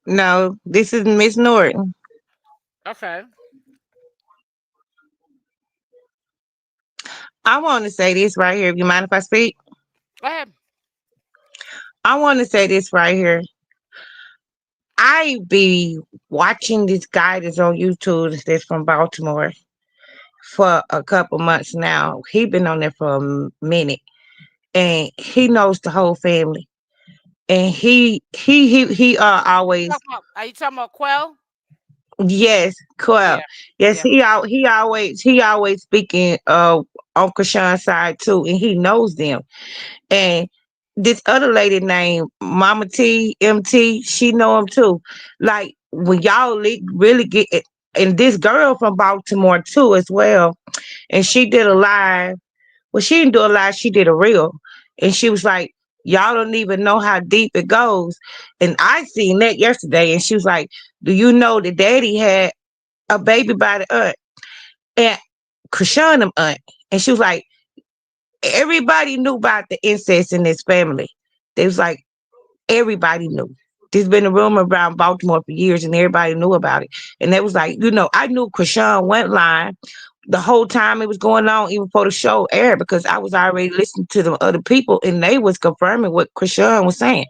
No, this is Miss Norton.
Okay.
I want to say this right here. You mind if I speak?
Go ahead.
I want to say this right here. I be watching this guy that's on YouTube that's from Baltimore for a couple months now. He been on there for a minute, and he knows the whole family. And he always.
Are you talking about Quell?
Yes, Quell.
Yeah.
Yes, he always speaking on Chrisean's side too, and he knows them. And this other lady named Mama T, MT, she know him too. Like when y'all really get it, and this girl from Baltimore too as well. And she did a live. Well, she didn't do a live, she did a reel. And she was like, y'all don't even know how deep it goes. And I seen that yesterday, and she was like, do you know that daddy had a baby by the aunt? And Chrisean aunt. And she was like, everybody knew about the incest in this family. They was like, everybody knew. There's been a rumor around Baltimore for years, and everybody knew about it. And it was like, I knew Chrisean went live the whole time it was going on, even before the show aired, because I was already listening to the other people, and they was confirming what Chrisean was saying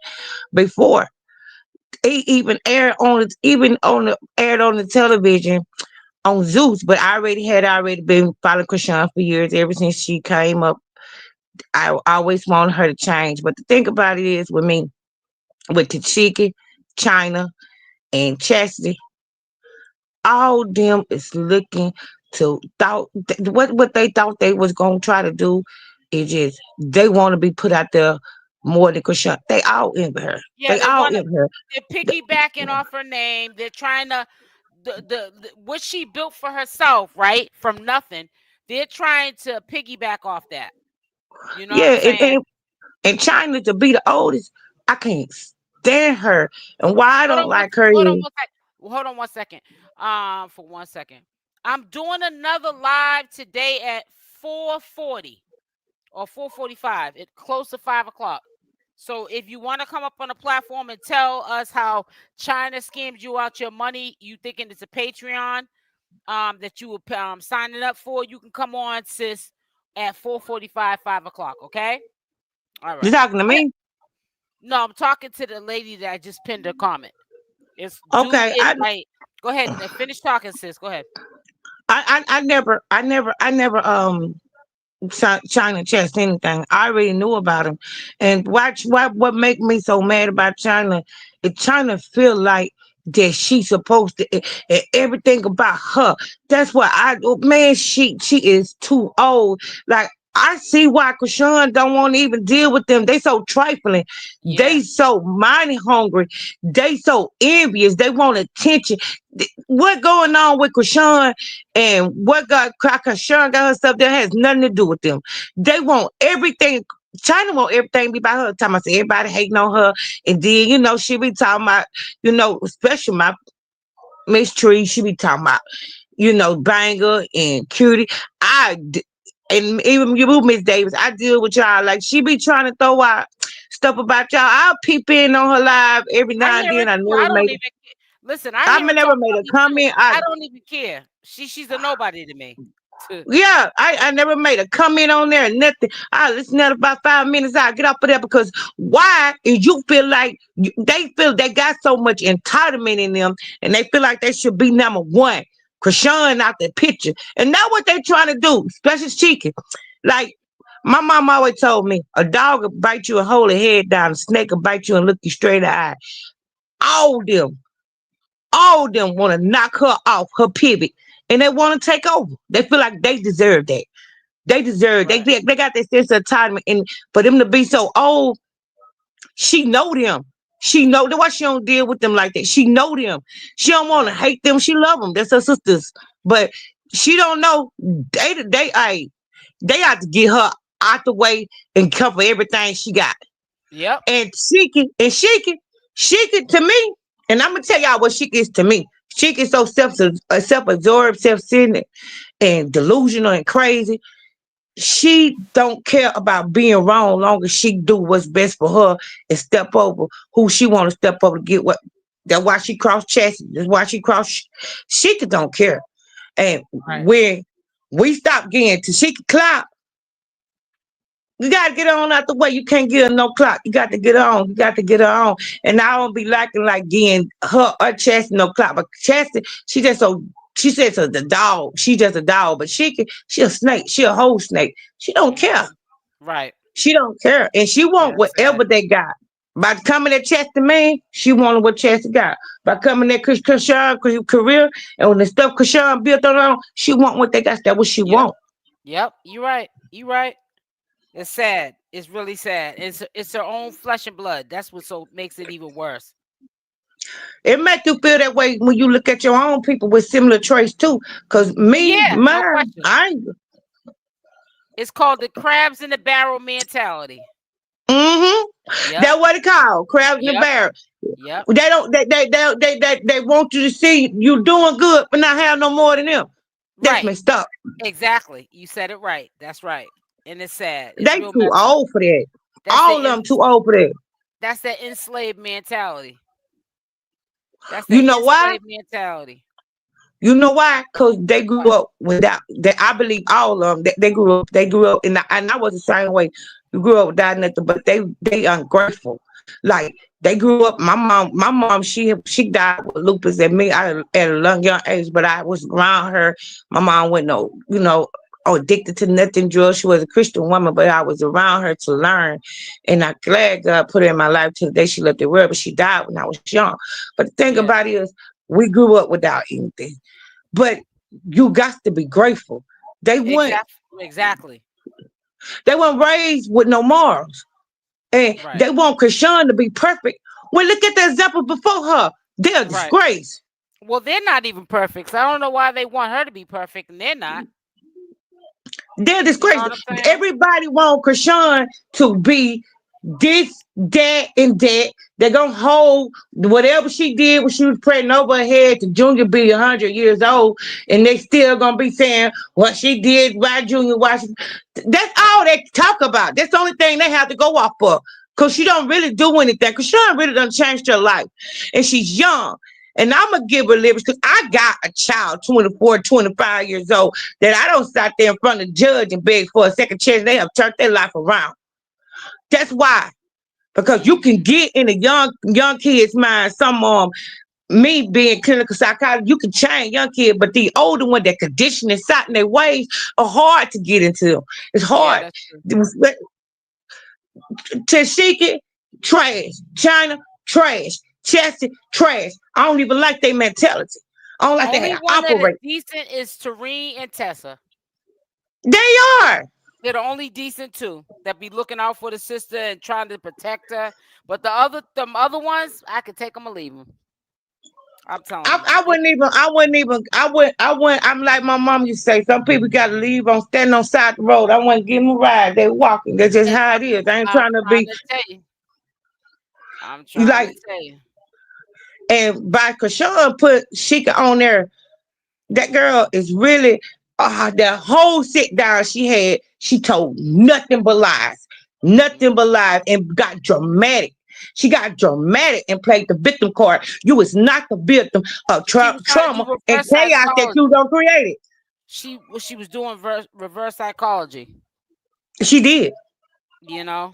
before. He even aired on the television on Zeus, but I already been following Chrisean for years. Ever since she came up, I always wanted her to change. But the thing about it is, with me, with Tashiki, China, and Chasity, all them is looking to what they thought they was gonna try to do is just they want to be put out there more than Chrisean. They all envy her.
Yeah,
They all envy her.
They're piggybacking off her name. They're trying to the what she built for herself, right, from nothing. They're trying to piggyback off that. You know what I'm saying?
And China to be the oldest, I can't stand her. And why I don't like her
hold
is
on one second. For 1 second. I'm doing another live today at 4:40 or 4:45. It's close to 5 o'clock. So if you want to come up on the platform and tell us how China schemed you out your money, you thinking it's a Patreon that you were signing up for, you can come on, sis, at 4:45, 5 o'clock. Okay. All right.
You talking to me?
No, I'm talking to the lady that I just pinned her comment. It's
okay.
Go ahead and finish talking, sis. Go ahead.
I never China chest anything. I already knew about him. And what make me so mad about China is China feel like that she's supposed to and everything about her. That's why she is too old. Like I see why Chrisean don't want to even deal with them. They so trifling.
Yeah.
They so money hungry. They so envious. They want attention. What going on with Chrisean and what Chrisean got her stuff that has nothing to do with them. They want everything. China want everything be by her. Time I say everybody hating on her, and then she be talking about especially my Miss Tree. She be talking about Banger and Cutie. And even you, Miss Davis, I deal with y'all. Like she be trying to throw out stuff about y'all. I'll peep in on her live every now and then. I never made a comment.
I don't even care. She's a nobody to me.
Yeah, I never made a comment on there, nothing. I listen to about 5 minutes. I get off of there because why is you feel like they feel they got so much entitlement in them, and they feel like they should be number one. Chrisean out the picture, and now what they trying to do, especially Chicken. Like my mom always told me, a dog will bite you and hold your head down, a snake will bite you and look you straight in the eye. All of them want to knock her off her pivot. And they want to take over. They feel like they deserve that. They deserve. Right. They got that sense of entitlement. And for them to be so old, she know them. She know that's why she don't deal with them like that. She know them. She don't want to hate them. She love them. That's her sisters. But she don't know. They have to get her out the way and cover everything she got.
Yep.
And she can to me. And I'm gonna tell y'all what she is to me. She is so self-absorbed, self-centered, and delusional and crazy. She don't care about being wrong long as she do what's best for her and step over who she want to step over to get what. That's why she crossed Chasity. That's why she crossed. She don't care. And when we stop getting to she can clout, you got to get on out the way. You can't get her no clock. You got to get her on. You got to get her on. And I don't be liking like getting her or Chasity no clock. But Chasity, she says the dog. She just a dog. But she a snake. She a whole snake. She don't care.
Right.
She don't care. And she want whatever they got. By coming at Chasity man, she wanted what Chasity got. By coming at Chrisean career and when the stuff Chrisean built on, she want what they got. That's what she want.
Yep. You right. It's sad. It's really sad. It's her own flesh and blood. That's what makes it even worse.
It makes you feel that way when you look at your own people with similar traits too. Cause
it's called the crabs in the barrel mentality.
Mm-hmm. Yep. That's what it called. Crabs in the barrel.
Yep.
They want you to see you doing good, but not have no more than them. That's messed up.
Exactly. You said it right. That's right. And it's sad.
They too old for that. All of them too old for that.
That's that enslaved mentality. That's
You
the
know why?
enslaved mentality.
You know why? Because they grew up without. I believe all of them. They grew up. They grew up, and I was the same way. You grew up without nothing, but they ungrateful. Like they grew up. My mom, she died with lupus at me at a young age, but I was around her. My mom went addicted to nothing drugs. She was a Christian woman, but I was around her to learn, and I'm glad God put her in my life till the day she left the world. But she died when I was young. But the thing about it is, we grew up without anything. But you got to be grateful. They weren't
exactly.
They weren't raised with no morals, and they want Chrisean to be perfect. Well, look at the example before her. They're a disgrace.
Well, they're not even perfect. So I don't know why they want her to be perfect, and they're not.
They're disgrace. Everybody want Chrisean to be this, that, and that. They're gonna hold whatever she did when she was pregnant over her head to Junior be 100 years old, and they still gonna be saying what she did, why Junior, why she. That's all they talk about. That's the only thing they have to go off of, because she don't really do anything. Chrisean really done changed her life, and she's young. And I'm going to give her liberty because I got a child, 24, 25 years old, that I don't sit there in front of the judge and beg for a second chance. They have turned their life around. That's why. Because you can get in a young kid's mind, me being clinical psychologist, you can change young kids, but the older one that condition and set in their ways are hard to get into. It's hard. Chasity, trash. China, trash. Chasity, trash. I don't even like their mentality. I don't like
Only
that
one
operate.
that is decent is 𝗪𝗛𝗫 and Tessa.
They are.
They're the only decent two that be looking out for the sister and trying to protect her. But the other ones, I could take them or leave them. I'm telling you.
I wouldn't. I'm like my mom used to say, some people got to leave on standing on side the road. I wouldn't give them a ride. They walking. That's just how it is. I ain't trying to be.
I'm trying to tell you.
And by Chrisean put Sheikah on there, that girl is really that whole sit down she had, she told nothing but lies. Nothing but lies, and got dramatic. She got dramatic and played the victim card. You was not the victim of trauma and chaos that you don't create it.
She was doing reverse psychology.
She did.
You know.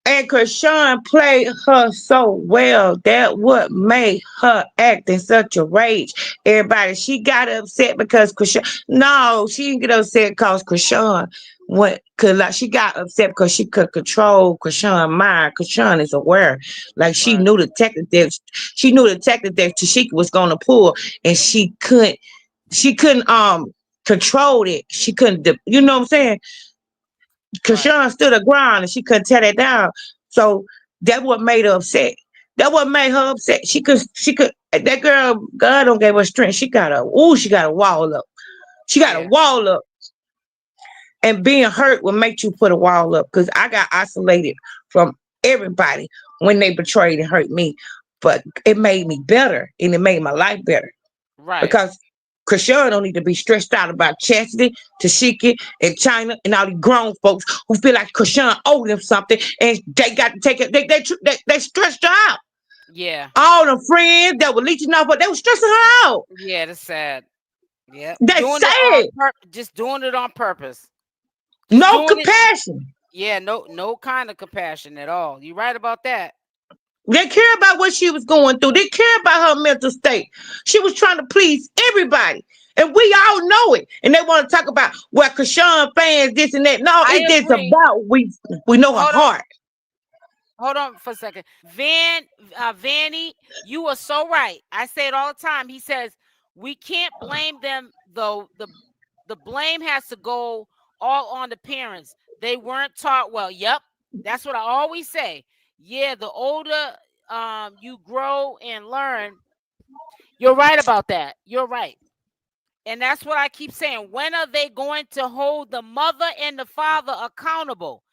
And Chrisean played her so well. That what made her act in such a rage. Everybody, she got upset because Chrisean. No, she didn't get upset because Chrisean went. Cause like she got upset because she could control Chrisean's mind. Chrisean is aware, like she knew the tactic. She knew the tactic that Sheikah was gonna pull, and she couldn't. She couldn't control it. She couldn't. You know what I'm saying? Chrisean stood her ground and she couldn't tear that down. So that what made her upset. That what made her upset. She could that girl, God don't give her strength. She got a wall up. She got a wall up. And being hurt will make you put a wall up. Because I got isolated from everybody when they betrayed and hurt me. But it made me better and it made my life better.
Right.
Because Chrisean don't need to be stressed out about Chasity, Sheikah, and China, and all these grown folks who feel like Chrisean owed them something, and they got to take it. They stressed her out.
Yeah.
All the friends that were leeching off, but they were stressing her out.
Yeah, that's sad. Yeah.
That's sad.
Just doing it on purpose.
No compassion.
Yeah, no kind of compassion at all. You're right about that.
They care about what she was going through. They care about her mental state. She was trying to please everybody. And we all know it. And they want to talk about, well, Chrisean fans, this and that. No, it's just about we know her heart.
Hold on for a second. Vanny, you are so right. I say it all the time. He says, we can't blame them, though. The blame has to go all on the parents. They weren't taught well. Yep. That's what I always say. Yeah, the older you grow and learn, you're right about that. You're right. And that's what I keep saying. When are they going to hold the mother and the father accountable?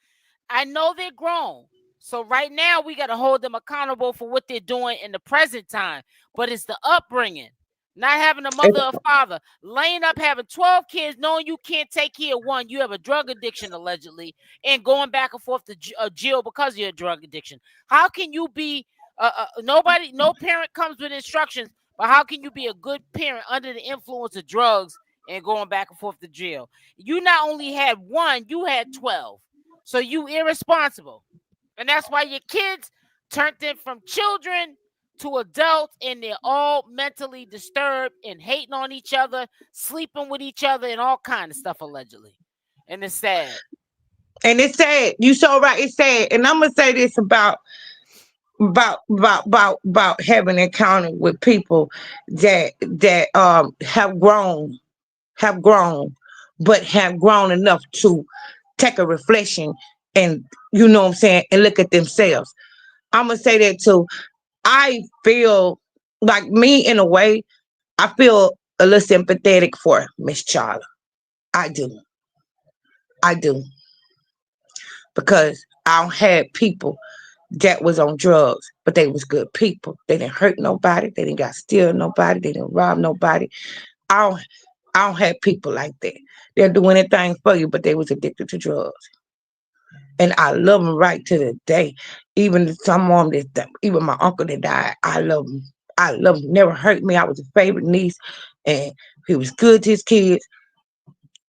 I know they're grown. So right now we got to hold them accountable for what they're doing in the present time. But it's the upbringing. Not having a mother or father, laying up having 12 kids, knowing you can't take care of one. You have a drug addiction allegedly, and going back and forth to jail because of your drug addiction. How can you be no parent comes with instructions, but how can you be a good parent under the influence of drugs and going back and forth to jail? You not only had one, you had 12. So you irresponsible. And that's why your kids turned in from children to adults, and they're all mentally disturbed and hating on each other, sleeping with each other, and all kind of stuff allegedly. And it's sad.
And it's sad. You so right. It's sad. And I'm gonna say this about having encounter with people that have grown, but have grown enough to take a reflection and you know what I'm saying, and look at themselves. I'm gonna say that too. I feel like me in a way. I feel a little sympathetic for Miss Charlotte. I do, because I don't have people that was on drugs, but they was good people. They didn't hurt nobody. They didn't got steal nobody. They didn't rob nobody. I don't have people like that. They'll do anything for you, but they was addicted to drugs. And I love them right to the day. Even some of them even my uncle that died, I love him. Never hurt me. I was a favorite niece, and he was good to his kids.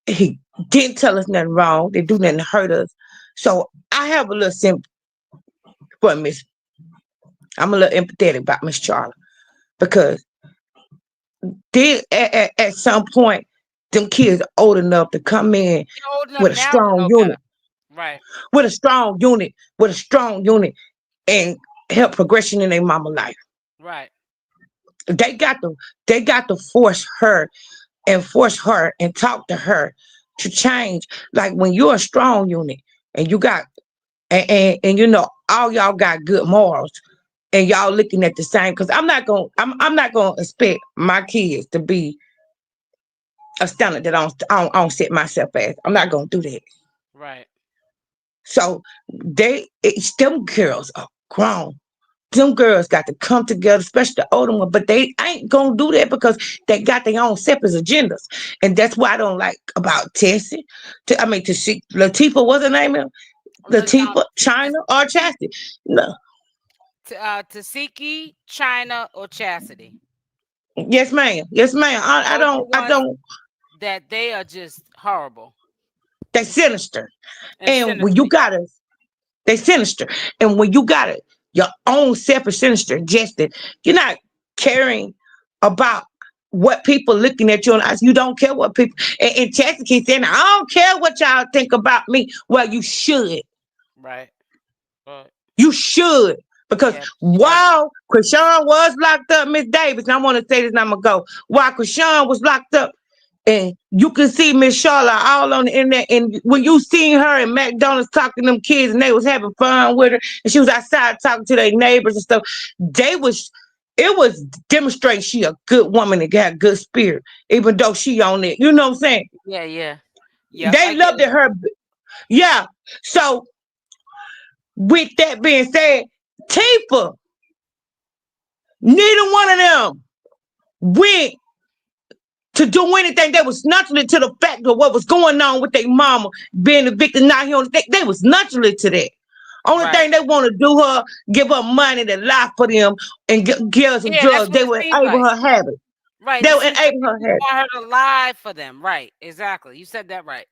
He didn't tell us nothing wrong. They do nothing to hurt us. So I have a little sympathy for Miss. I'm a little empathetic about Miss Charlotte, because at some point, them kids are old enough to come in with a strong unit.
Right.
With a strong unit, and help progression in their mama life.
Right.
They got to force her and talk to her to change. Like when you're a strong unit and you got and you know all y'all got good morals and y'all looking at the same, because I'm not gonna expect my kids to be a standard that I don't set myself as. I'm not gonna do that.
Right.
So them girls are grown. Them girls got to come together, especially the older one, but they ain't gonna do that because they got their own separate agendas. And that's why I don't like about Tessie. To see Latifah, what's her name? Latifah, China, or Chasity. No.
Tasiki, China, or Chasity.
Yes, ma'am. I don't.
That they are just horrible.
They're sinister. And when you got they sinister. And when you got your own separate sinister gested, you're not caring about what people looking at you and you don't care what people. And Chasity keeps saying, I don't care what y'all think about me. Well, you should.
Right.
You should. Because while Chrisean was locked up, Miss Davis, and I want to say this and I'm going to go. While Chrisean was locked up, and you can see Miss Charlotte all on the internet, and when you seen her in McDonald's talking to them kids and they was having fun with her, and she was outside talking to their neighbors and stuff, it was demonstrating she a good woman and got good spirit, even though she on it. You know what I'm saying?
Yeah.
They loved her. Yeah. So with that being said, Tifa, neither one of them went to do anything. They was naturally to the fact of what was going on with their mama being a victim. Now they was naturally to that. Only thing they want to do her, give her money to lie for them and give her some drugs. They would enable her habit.
Right.
They would enable her habit.
Want her to lie for them. Right. Exactly. You said that right.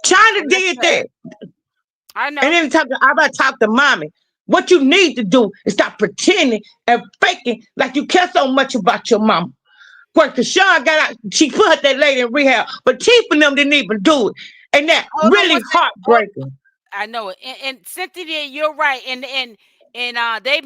China did that.
I know.
And every time I about to talk to mommy, what you need to do is stop pretending and faking like you care so much about your mama. When Chrisean got out, she put that lady in rehab, but Chief and them didn't even do it. And that really heartbreaking.
I know it. And Cynthia, you're right. And they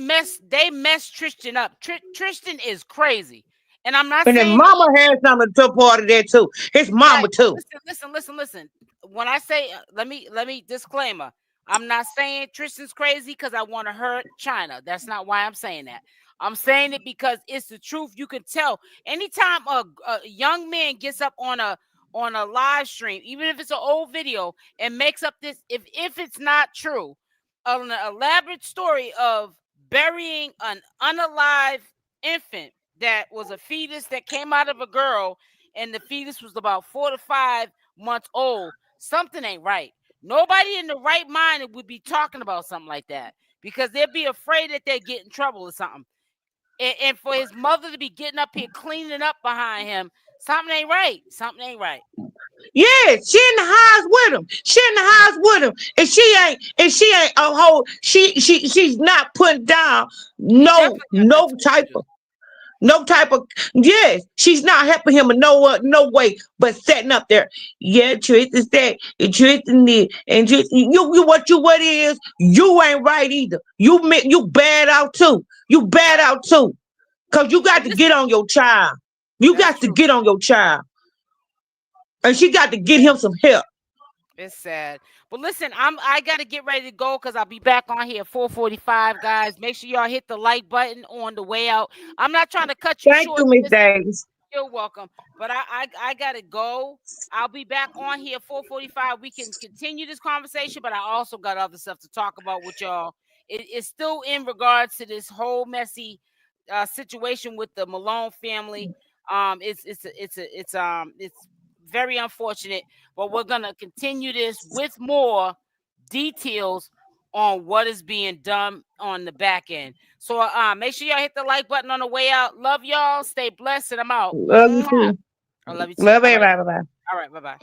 messed Tristan up. Tristan is crazy. And I'm not saying.
And then mama has something to part of that too. His mama too.
Listen. When I say, let me disclaimer. I'm not saying Tristan's crazy because I want to hurt China. That's not why I'm saying that. I'm saying it because it's the truth. You can tell anytime a young man gets up on a live stream, even if it's an old video, and makes up this, if it's not true, an elaborate story of burying an unalive infant that was a fetus that came out of a girl, and the fetus was about 4 to 5 months old. Something ain't right. Nobody in the right mind would be talking about something like that because they'd be afraid that they'd get in trouble or something. And for his mother to be getting up here cleaning up behind him, something ain't right. Something ain't right.
Yeah, she in the house with him. She in the house with him, and she ain't a whole. She's not putting down no type of. Yes, she's not helping him in no way, but setting up there. Yeah, truth is that, and truth is this, and just you what is you ain't right either. You bad out too. You bad out too, cause you got to get on your child. You got to get on your child. And she got to get him some help.
It's sad. But listen, I gotta get ready to go because I'll be back on here at 4:45, guys. Make sure y'all hit the like button on the way out. I'm not trying to cut you short.
Thank you, Miss Davis.
You're welcome. But I gotta go. I'll be back on here at 4:45. We can continue this conversation, but I also got other stuff to talk about with y'all. It's still in regards to this whole messy situation with the Malone family. It's very unfortunate, but we're gonna continue this with more details on what is being done on the back end. So make sure y'all hit the like button on the way out. Love y'all. Stay blessed, and I'm out.
Love you too.
I love you too.
Love everybody. Bye-bye.
All right, bye-bye.